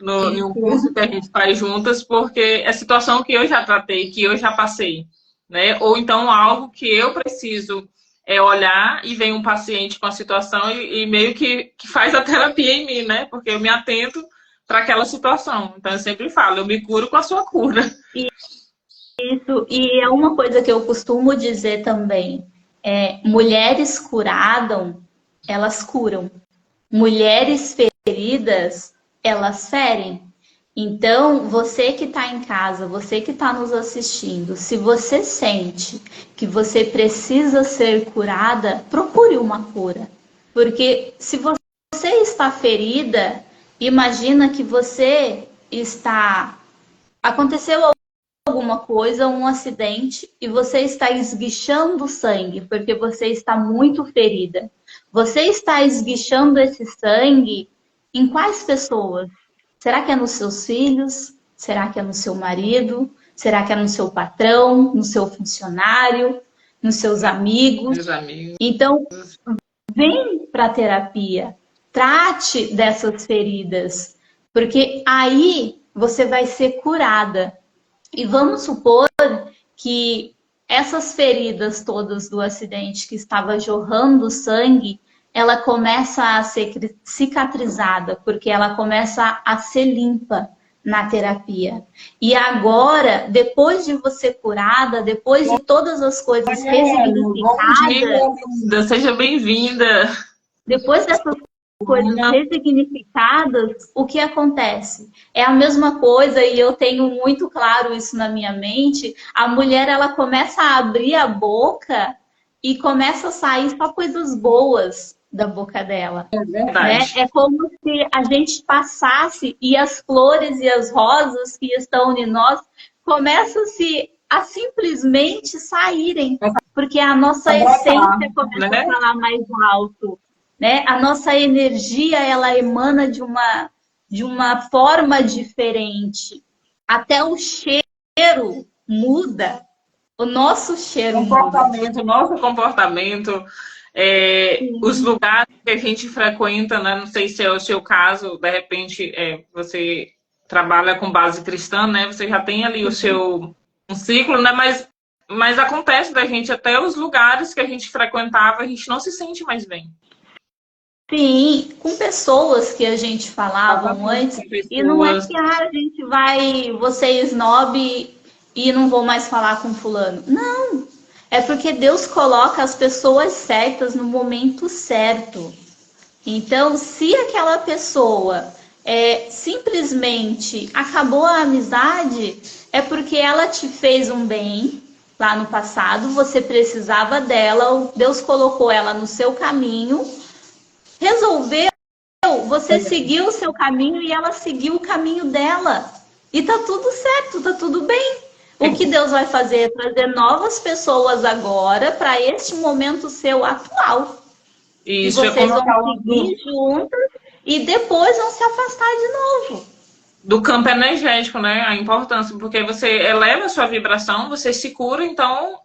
no curso que a gente faz juntas, porque é situação que eu já tratei, que eu já passei, né? Ou então algo que eu preciso olhar e vem um paciente com a situação e meio que faz a terapia em mim, né? Porque eu me atento para aquela situação. Então eu sempre falo, eu me curo com a sua cura. Isso, e é uma coisa que eu costumo dizer também, mulheres curadas, elas curam. Mulheres feridas, elas ferem. Então, você que está em casa, você que está nos assistindo, se você sente que você precisa ser curada, procure uma cura. Porque se você está ferida, imagina que você está. Aconteceu alguma coisa, um acidente, e você está esguichando sangue, porque você está muito ferida. Você está esguichando esse sangue em quais pessoas? Será que é nos seus filhos? Será que é no seu marido? Será que é no seu patrão, no seu funcionário, nos seus amigos? Meus amigos. Então, vem para a terapia, trate dessas feridas, porque aí você vai ser curada. E vamos supor que essas feridas todas do acidente que estava jorrando sangue, ela começa a ser cicatrizada, porque ela começa a ser limpa na terapia. E agora, depois de você curada, depois de todas as coisas Bom dia, ressignificadas, linda. Seja bem-vinda. depois dessas coisas ressignificadas, o que acontece? É a mesma coisa, e eu tenho muito claro isso na minha mente, a mulher ela começa a abrir a boca e começa a sair só coisas boas da boca dela. É Né? verdade. É como se a gente passasse e as flores e as rosas que estão em nós começam-se a simplesmente saírem, porque a nossa essência começa Né? a falar mais alto. Né? A nossa energia ela emana de uma forma diferente. Até o cheiro muda. O nosso cheiro muda. Nosso comportamento, os lugares que a gente frequenta, né? Não sei se é o seu caso, de repente você trabalha com base cristã, né? Você já tem ali o seu um ciclo, né? Mas acontece da gente até os lugares que a gente frequentava, a gente não se sente mais bem. Sim, com pessoas que a gente falava antes, e não é que a gente vai, você é snob e não vou mais falar com fulano. Não, é porque Deus coloca as pessoas certas no momento certo. Então, se aquela pessoa simplesmente acabou a amizade, é porque ela te fez um bem lá no passado, você precisava dela, Deus colocou ela no seu caminho, resolveu, você seguiu o seu caminho e ela seguiu o caminho dela. E tá tudo certo, tá tudo bem. O que Deus vai fazer é trazer novas pessoas agora para este momento seu atual. Isso, e vocês vão seguir juntas e depois vão se afastar de novo. Do campo energético, né? A importância, porque você eleva a sua vibração, você se cura, então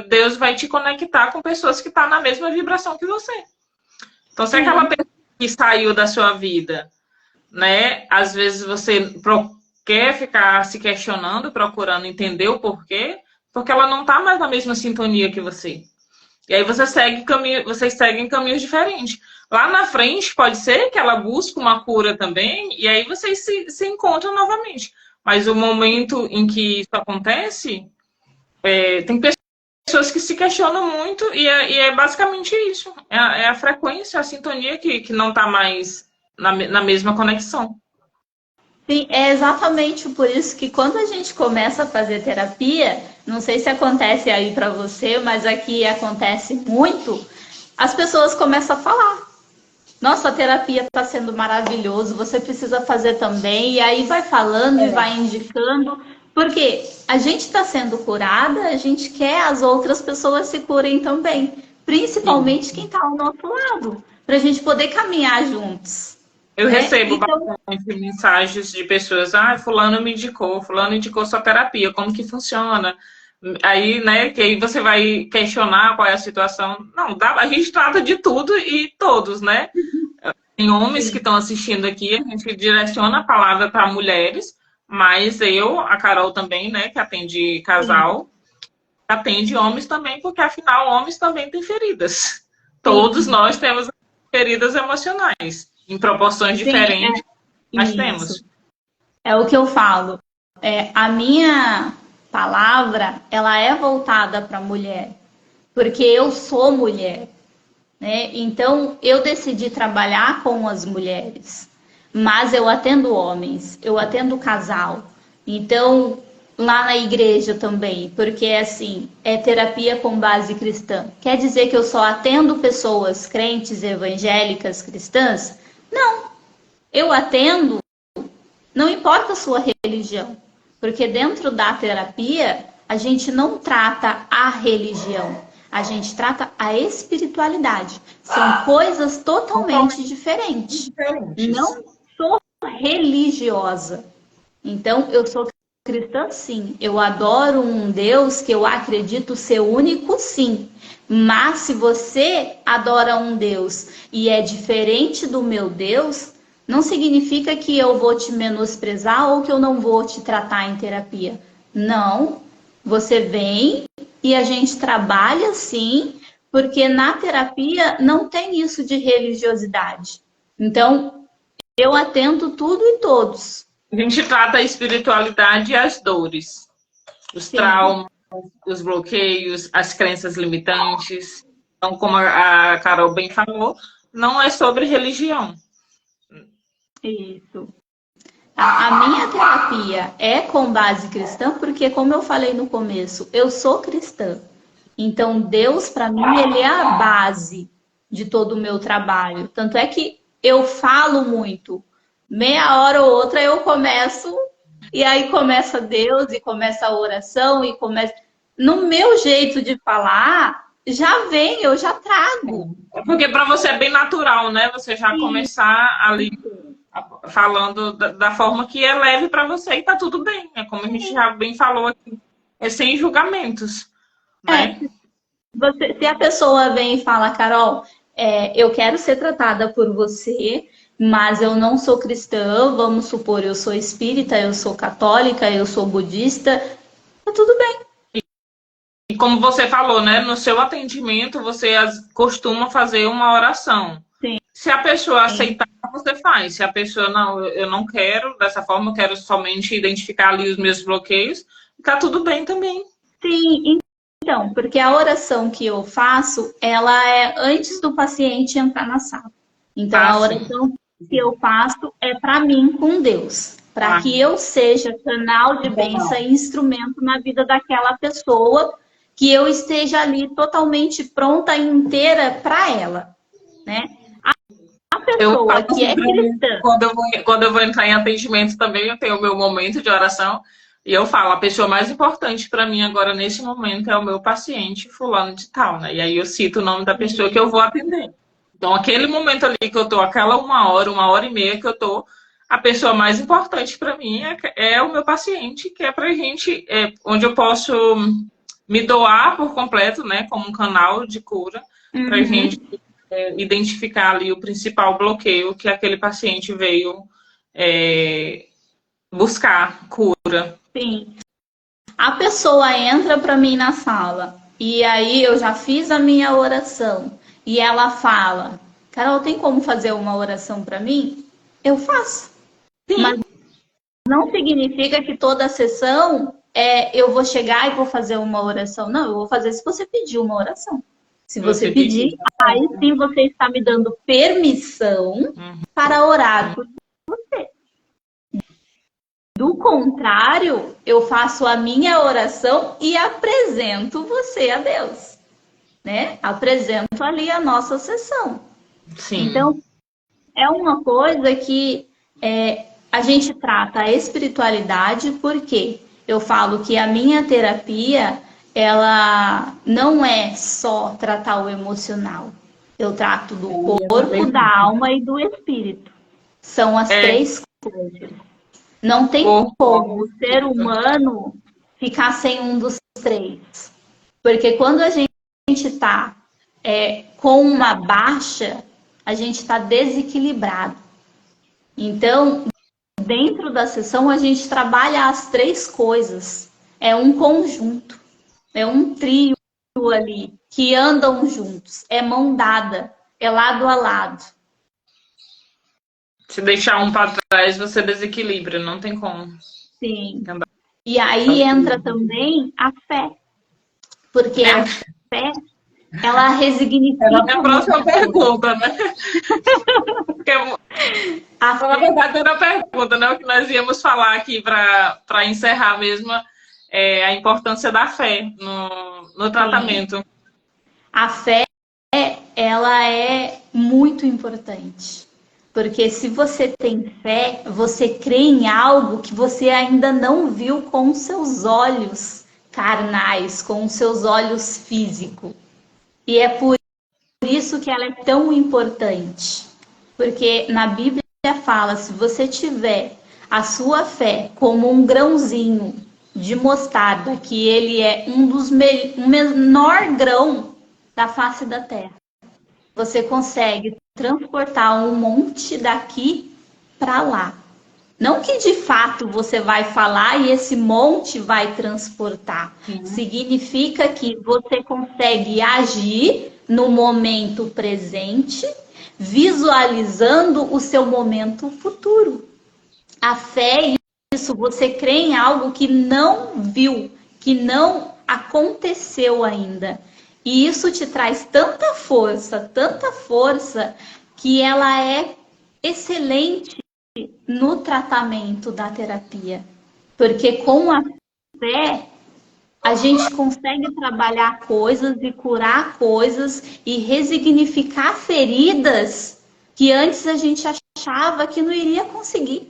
Deus vai te conectar com pessoas que estão na mesma vibração que você. Então, se aquela pessoa que saiu da sua vida, né? Às vezes você quer ficar se questionando, procurando entender o porquê, porque ela não está mais na mesma sintonia que você. E aí vocês seguem caminhos diferentes. Lá na frente, pode ser que ela busque uma cura também, e aí vocês se encontram novamente. Mas o momento em que isso acontece, tem pessoas que se questionam muito, e é basicamente isso. É a frequência, a sintonia que não está mais na mesma conexão. Sim, é exatamente por isso que quando a gente começa a fazer terapia, não sei se acontece aí para você, mas aqui acontece muito, as pessoas começam a falar. Nossa, a terapia está sendo maravilhoso, você precisa fazer também, e aí vai falando e vai indicando, porque a gente está sendo curada, a gente quer as outras pessoas se curem também, principalmente quem está ao nosso lado, para a gente poder caminhar juntos. Eu recebo bastante mensagens de pessoas, fulano indicou sua terapia, como que funciona? Aí, né, que aí você vai questionar qual é a situação. Não, a gente trata de tudo e todos, né? Tem homens que estão assistindo aqui, a gente direciona a palavra para mulheres, mas a Carol também, né, que atende casal, atende homens também, porque afinal homens também têm feridas. Todos nós temos feridas emocionais. Em proporções diferentes, mas temos. É o que eu falo. A minha palavra, ela é voltada para a mulher, porque eu sou mulher, né? Então, eu decidi trabalhar com as mulheres, mas eu atendo homens, eu atendo casal. Então, lá na igreja também, porque assim, é terapia com base cristã. Quer dizer que eu só atendo pessoas crentes, evangélicas, cristãs? Não, eu atendo, não importa a sua religião, porque dentro da terapia a gente não trata a religião, a gente trata a espiritualidade. São coisas totalmente diferentes. Não sou religiosa. Então, eu sou cristã, sim. Eu adoro um Deus que eu acredito ser único, sim. Mas se você adora um Deus e é diferente do meu Deus, não significa que eu vou te menosprezar ou que eu não vou te tratar em terapia. Não. Você vem e a gente trabalha, sim, porque na terapia não tem isso de religiosidade. Então, eu atendo tudo e todos. A gente trata a espiritualidade e as dores, os Sim. traumas, os bloqueios, as crenças limitantes. Então, como a Carol bem falou, não é sobre religião. Isso. A minha terapia é com base cristã, porque, como eu falei no começo, eu sou cristã. Então, Deus, para mim, ele é a base de todo o meu trabalho. Tanto é que eu falo muito. Meia hora ou outra eu começo, e aí começa Deus, e começa a oração, e começa. No meu jeito de falar, já vem, eu já trago. Porque para você é bem natural, né? Você já começar ali falando da forma que é leve para você e tá tudo bem. É como a gente já bem falou aqui, é sem julgamentos, né? Se a pessoa vem e fala, Carol, eu quero ser tratada por você, mas eu não sou cristã, vamos supor, eu sou espírita, eu sou católica, eu sou budista, tá tudo bem. E como você falou, né? No seu atendimento, você costuma fazer uma oração. Sim. Se a pessoa aceitar, você faz. Se a pessoa, não, eu não quero dessa forma, eu quero somente identificar ali os meus bloqueios, tá tudo bem também. Sim, então, porque a oração que eu faço, ela é antes do paciente entrar na sala. Então, a oração que eu faço é para mim com Deus, para que eu seja canal de bênção e instrumento na vida daquela pessoa, que eu esteja ali totalmente pronta e inteira para ela, né? A pessoa que é cristã. Quando eu vou entrar em atendimento também, eu tenho o meu momento de oração. E eu falo, a pessoa mais importante para mim agora, nesse momento, é o meu paciente fulano de tal, né? E aí eu cito o nome da pessoa que eu vou atender. Então, aquele momento ali que eu tô, aquela uma hora e meia que eu tô, a pessoa mais importante para mim é o meu paciente, que é pra gente, onde eu posso me doar por completo, né? Como um canal de cura, pra gente identificar ali o principal bloqueio que aquele paciente veio buscar cura. Sim. A pessoa entra para mim na sala e aí eu já fiz a minha oração e ela fala, Carol, tem como fazer uma oração para mim? Eu faço. Sim. Mas não significa que toda a sessão eu vou chegar e vou fazer uma oração. Não, eu vou fazer se você pedir uma oração. Se você pedir, aí sim você está me dando permissão para orar por você. Do contrário, eu faço a minha oração e apresento você a Deus, né? Apresento ali a nossa sessão. Sim. Então, é uma coisa que a gente trata a espiritualidade, porque eu falo que a minha terapia, ela não é só tratar o emocional. Eu trato do corpo, da alma e do espírito. São as três coisas. Não tem como o ser humano ficar sem um dos três. Porque quando a gente está com uma baixa, a gente está desequilibrado. Então, dentro da sessão, a gente trabalha as três coisas. É um conjunto, é um trio ali, que andam juntos, é mão dada, é lado a lado. Se deixar um para trás, você desequilibra, não tem como. Sim. E aí entra também a fé, porque a fé, ela resignifica. Era a minha próxima pergunta, né? Porque, na verdade, era a pergunta, né? O que nós íamos falar aqui para encerrar mesmo a importância da fé no tratamento. A fé, ela é muito importante. Porque se você tem fé, você crê em algo que você ainda não viu com os seus olhos carnais, com os seus olhos físicos. E é por isso que ela é tão importante. Porque na Bíblia fala, se você tiver a sua fé como um grãozinho de mostarda, que ele é um menor grão da face da terra, você consegue transportar um monte daqui para lá. Não que de fato você vai falar e esse monte vai transportar. Significa que você consegue agir no momento presente, visualizando o seu momento futuro. A fé é isso, você crê em algo que não viu, que não aconteceu ainda. E isso te traz tanta força, que ela é excelente no tratamento da terapia. Porque com a fé, a gente consegue trabalhar coisas e curar coisas e resignificar feridas que antes a gente achava que não iria conseguir.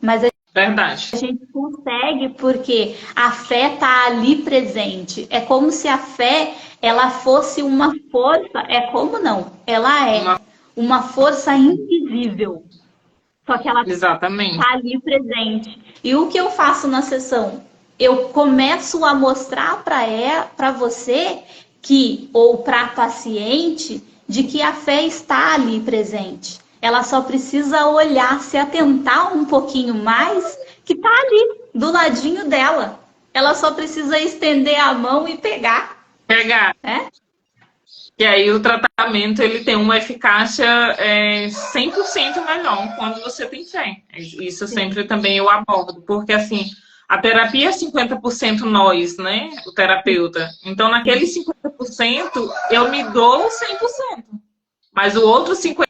Mas Verdade. a gente consegue porque a fé está ali presente. É como se a fé ela fosse uma força. É como não? Ela é uma força invisível. Só que ela está ali presente. E o que eu faço na sessão? Eu começo a mostrar para você que, ou para a paciente, de que a fé está ali presente. Ela só precisa olhar, se atentar um pouquinho mais, que está ali, do ladinho dela. Ela só precisa estender a mão e pegar. Né? E aí o tratamento ele tem uma eficácia 100% melhor quando você tem fé. Isso sempre também eu abordo, porque assim, a terapia é 50% nós, né, o terapeuta. Então naquele 50% eu me dou 100%. Mas o outro 50%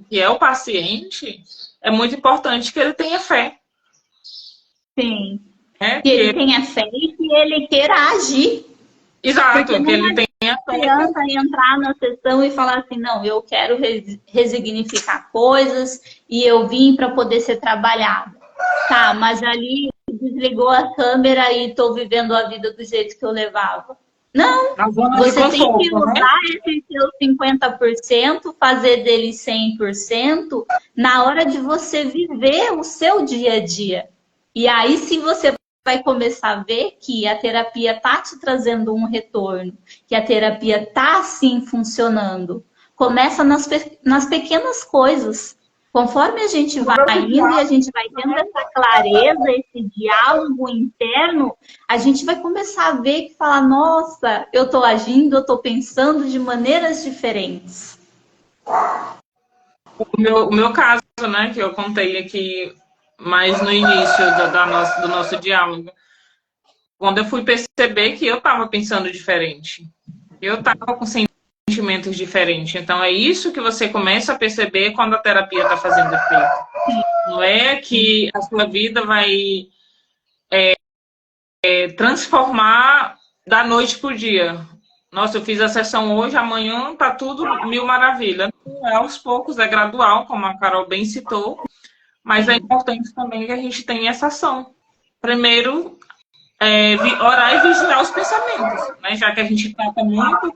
que é o paciente, é muito importante que ele tenha fé. Sim. Que ele tenha fé e que ele queira agir. Exato, que ele tenha fé. Criança entrar na sessão e falar assim, não, eu quero resignificar coisas e eu vim para poder ser trabalhada. Tá, mas ali desligou a câmera e estou vivendo a vida do jeito que eu levava. Não, você tem que usar esse seu 50%, fazer dele 100%, na hora de você viver o seu dia a dia. E aí sim você vai começar a ver que a terapia tá te trazendo um retorno, que a terapia tá sim funcionando. Começa nas pequenas coisas. Conforme a gente vai indo e a gente vai tendo essa clareza, esse diálogo interno, a gente vai começar a ver que fala, nossa, eu estou agindo, eu estou pensando de maneiras diferentes. O meu caso, né, que eu contei aqui mais no início do nosso diálogo, quando eu fui perceber que eu estava pensando diferente, eu estava com sentimentos diferentes. Então, é isso que você começa a perceber quando a terapia está fazendo efeito. Não é que a sua vida vai transformar da noite para o dia. Nossa, eu fiz a sessão hoje, amanhã tá tudo mil maravilha. É aos poucos, é gradual, como a Carol bem citou, mas é importante também que a gente tenha essa ação. Primeiro, orar e vigiar os pensamentos, né? Já que a gente trata muito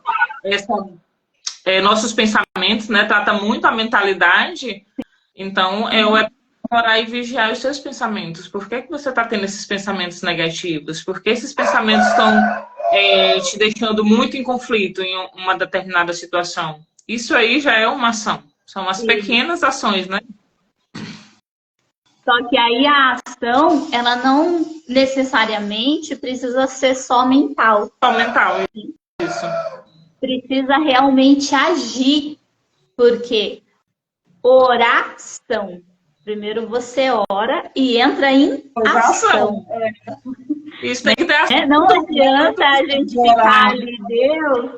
nossos pensamentos, né? Trata muito a mentalidade, então orar e vigiar os seus pensamentos. Por que você está tendo esses pensamentos negativos? Por que esses pensamentos estão te deixando muito em conflito em uma determinada situação? Isso aí já é uma ação. São as pequenas ações, né? Só que aí a ação, ela não necessariamente precisa ser só mental. Só mental, isso. Precisa realmente agir, porque oração Primeiro você ora e entra em Ação. ação. Isso tem que ter ação. Não adianta a gente ficar ali, Deus,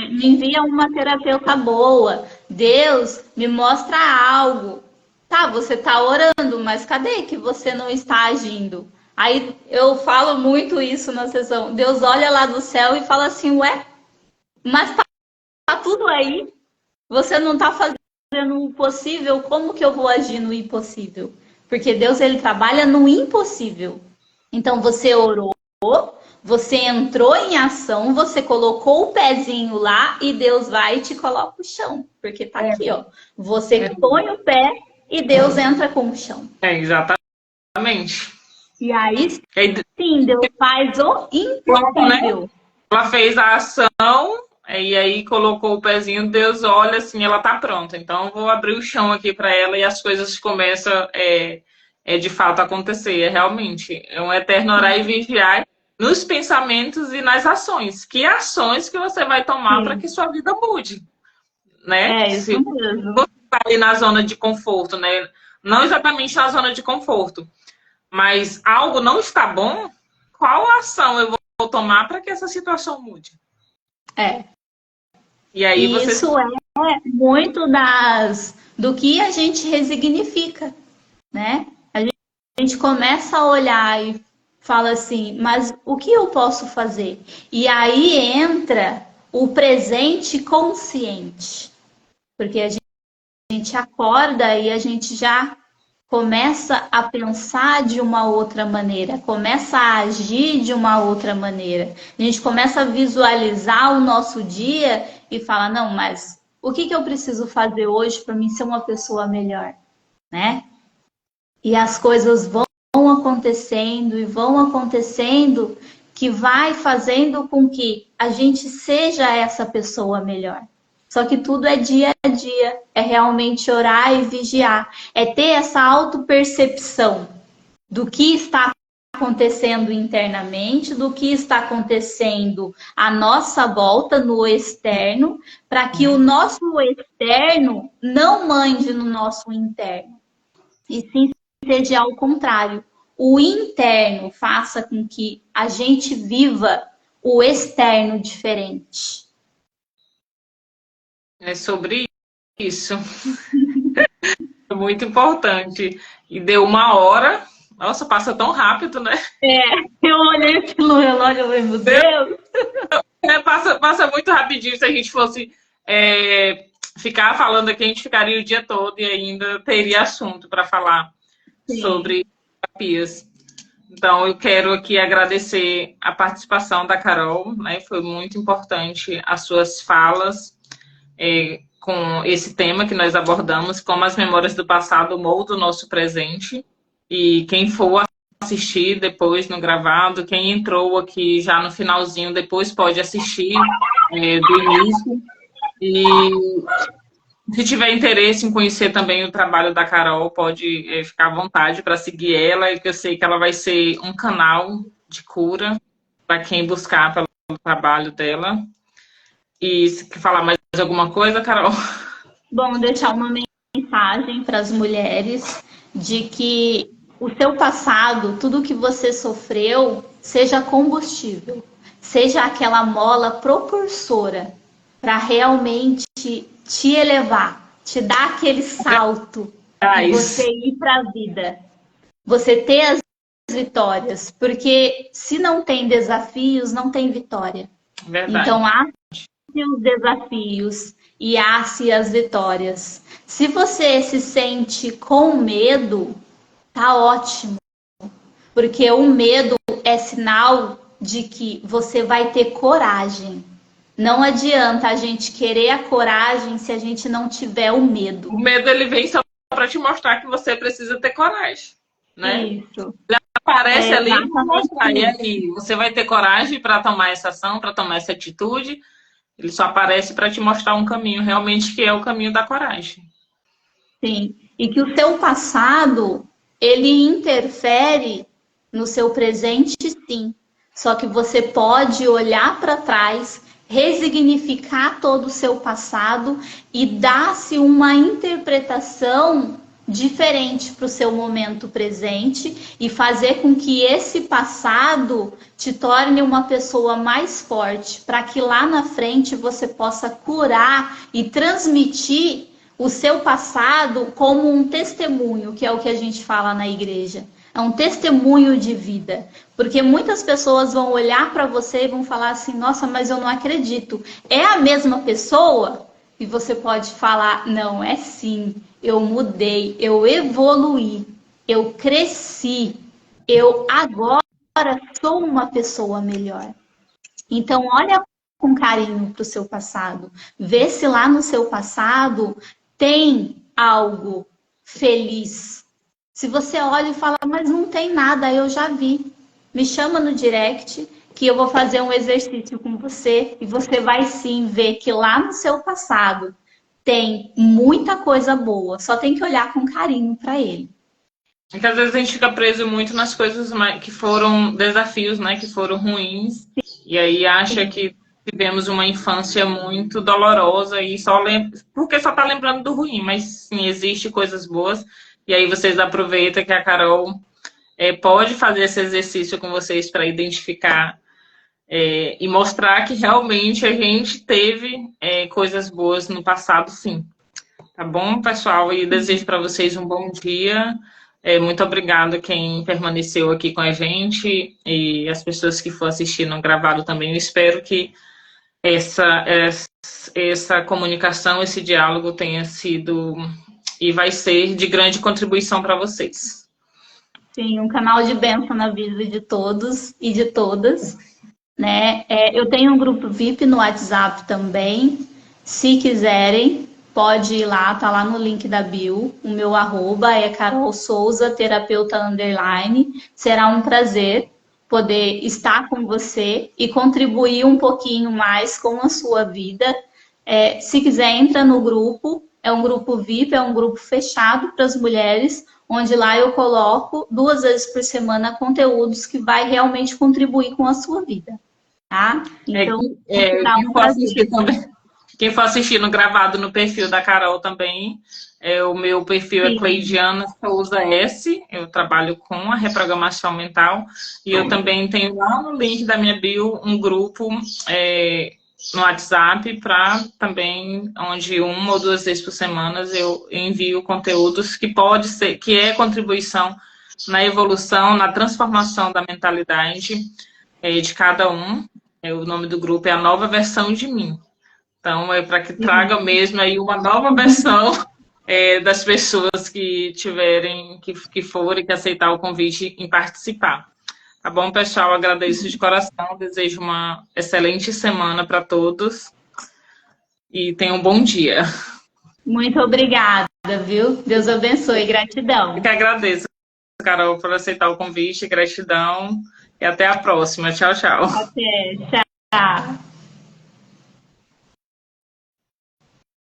me envia uma terapeuta boa, Deus, me mostra algo. Tá, você tá orando, mas cadê que você não está agindo? Aí eu falo muito isso na sessão. Deus olha lá do céu e fala assim, ué, mas tá tudo aí. Você não tá fazendo o possível, como que eu vou agir no impossível? Porque Deus, ele trabalha no impossível. Então você orou, você entrou em ação, você colocou o pezinho lá e Deus vai e te coloca o chão. Porque tá aqui, ó. Você põe o pé e Deus entra com o chão. Exatamente. E aí sim, Deus faz o impossível. Né? Ela fez a ação e aí colocou o pezinho, Deus olha assim, ela tá pronta. Então eu vou abrir o chão aqui para ela e as coisas começam de fato acontecer. Realmente é um eterno orar e vigiar nos pensamentos e nas ações. Que ações que você vai tomar para que sua vida mude, né? É isso mesmo. Você tá ali na zona de conforto, né? Não exatamente na zona de conforto, mas algo não está bom, qual ação eu vou tomar para que essa situação mude? E aí isso é muito do que a gente resignifica, né? A gente começa a olhar e fala assim, mas o que eu posso fazer? E aí entra o presente consciente, porque a gente acorda e a gente já começa a pensar de uma outra maneira, começa a agir de uma outra maneira. A gente começa a visualizar o nosso dia e fala, não, mas o que eu preciso fazer hoje para mim ser uma pessoa melhor, né? E as coisas vão acontecendo e vão acontecendo que vai fazendo com que a gente seja essa pessoa melhor. Só que tudo é dia a dia, é realmente orar e vigiar, é ter essa autopercepção do que está acontecendo internamente, do que está acontecendo à nossa volta no externo, para que o nosso externo não mande no nosso interno, e sim seja ao contrário. O interno faça com que a gente viva o externo diferente. É sobre isso. É muito importante. E deu 1 hora. Nossa, passa tão rápido, né? Eu olhei pelo relógio e falei, meu Deus! Passa muito rapidinho. Se a gente fosse ficar falando aqui, a gente ficaria o dia todo e ainda teria assunto para falar sobre terapias. Então, eu quero aqui agradecer a participação da Carol, né? Foi muito importante as suas falas com esse tema que nós abordamos, como as memórias do passado moldam o nosso presente. E quem for assistir depois no gravado, quem entrou aqui já no finalzinho, depois pode assistir do início. E se tiver interesse em conhecer também o trabalho da Carol, pode ficar à vontade para seguir ela, que eu sei que ela vai ser um canal de cura para quem buscar pelo trabalho dela. E se quer falar mais alguma coisa, Carol? Bom, deixar uma mensagem para as mulheres de que o seu passado, tudo que você sofreu, seja combustível, seja aquela mola propulsora para realmente te elevar, te dar aquele salto e você ir para a vida, você ter as vitórias, porque se não tem desafios, não tem vitória. Verdade. Então, há os desafios e há-se as vitórias. Se você se sente com medo, tá ótimo, porque o medo é sinal de que você vai ter coragem. Não adianta a gente querer a coragem se a gente não tiver o medo. O medo, ele vem só para te mostrar que você precisa ter coragem, né? Isso. Ele aparece ali para mostrar. E aí, você vai ter coragem para tomar essa ação, para tomar essa atitude. Ele só aparece para te mostrar um caminho, realmente, que é o caminho da coragem. Sim. E que o seu passado, ele interfere no seu presente, sim. Só que você pode olhar para trás, resignificar todo o seu passado e dar-se uma interpretação diferente para o seu momento presente e fazer com que esse passado te torne uma pessoa mais forte, para que lá na frente você possa curar e transmitir o seu passado como um testemunho, que é o que a gente fala na igreja. É um testemunho de vida. Porque muitas pessoas vão olhar para você e vão falar assim: nossa, mas eu não acredito. É a mesma pessoa? E você pode falar: não, é sim. Eu mudei, eu evoluí, eu cresci. Eu agora sou uma pessoa melhor. Então, olha com carinho para o seu passado. Vê se lá no seu passado tem algo feliz. Se você olha e fala, mas não tem nada, eu já vi. Me chama no direct que eu vou fazer um exercício com você e você vai sim ver que lá no seu passado tem muita coisa boa. Só tem que olhar com carinho para ele. É que às vezes a gente fica preso muito nas coisas que foram desafios, né? Que foram ruins. E aí acha que tivemos uma infância muito dolorosa e só lembra, porque só tá lembrando do ruim, mas sim, existe coisas boas. E aí vocês aproveitam que a Carol pode fazer esse exercício com vocês para identificar e mostrar que realmente a gente teve coisas boas no passado, sim. Tá bom, pessoal? E desejo para vocês um bom dia. Muito obrigado quem permaneceu aqui com a gente e as pessoas que foram assistindo gravado também. Eu espero que essa comunicação, esse diálogo tenha sido e vai ser de grande contribuição para vocês. Sim, um canal de bênção na vida de todos e de todas. Né? Eu tenho um grupo VIP no WhatsApp também. Se quiserem, pode ir lá, tá lá no link da bio. O meu arroba é Carol Souza, terapeuta _. Será um prazer poder estar com você e contribuir um pouquinho mais com a sua vida. Se quiser, entra no grupo. É um grupo VIP, é um grupo fechado para as mulheres, onde lá eu coloco 2 vezes por semana conteúdos que vai realmente contribuir com a sua vida. Tá? Então, quem for assistir no gravado no perfil da Carol também, o meu perfil é Cleidiana Souza S. Eu trabalho com a reprogramação mental e eu também tenho lá no link da minha bio um grupo no WhatsApp para também, onde 1 ou 2 vezes por semana eu envio conteúdos que é contribuição na evolução, na transformação da mentalidade de cada um. O nome do grupo é A Nova Versão de Mim. Então, é para que traga mesmo aí uma nova versão das pessoas que tiverem, que forem, que aceitar o convite em participar. Tá bom, pessoal? Agradeço de coração, desejo uma excelente semana para todos e tenham um bom dia. Muito obrigada, viu? Deus abençoe, gratidão. Eu que agradeço, Carol, por aceitar o convite, gratidão e até a próxima. Tchau, tchau. Até, tchau.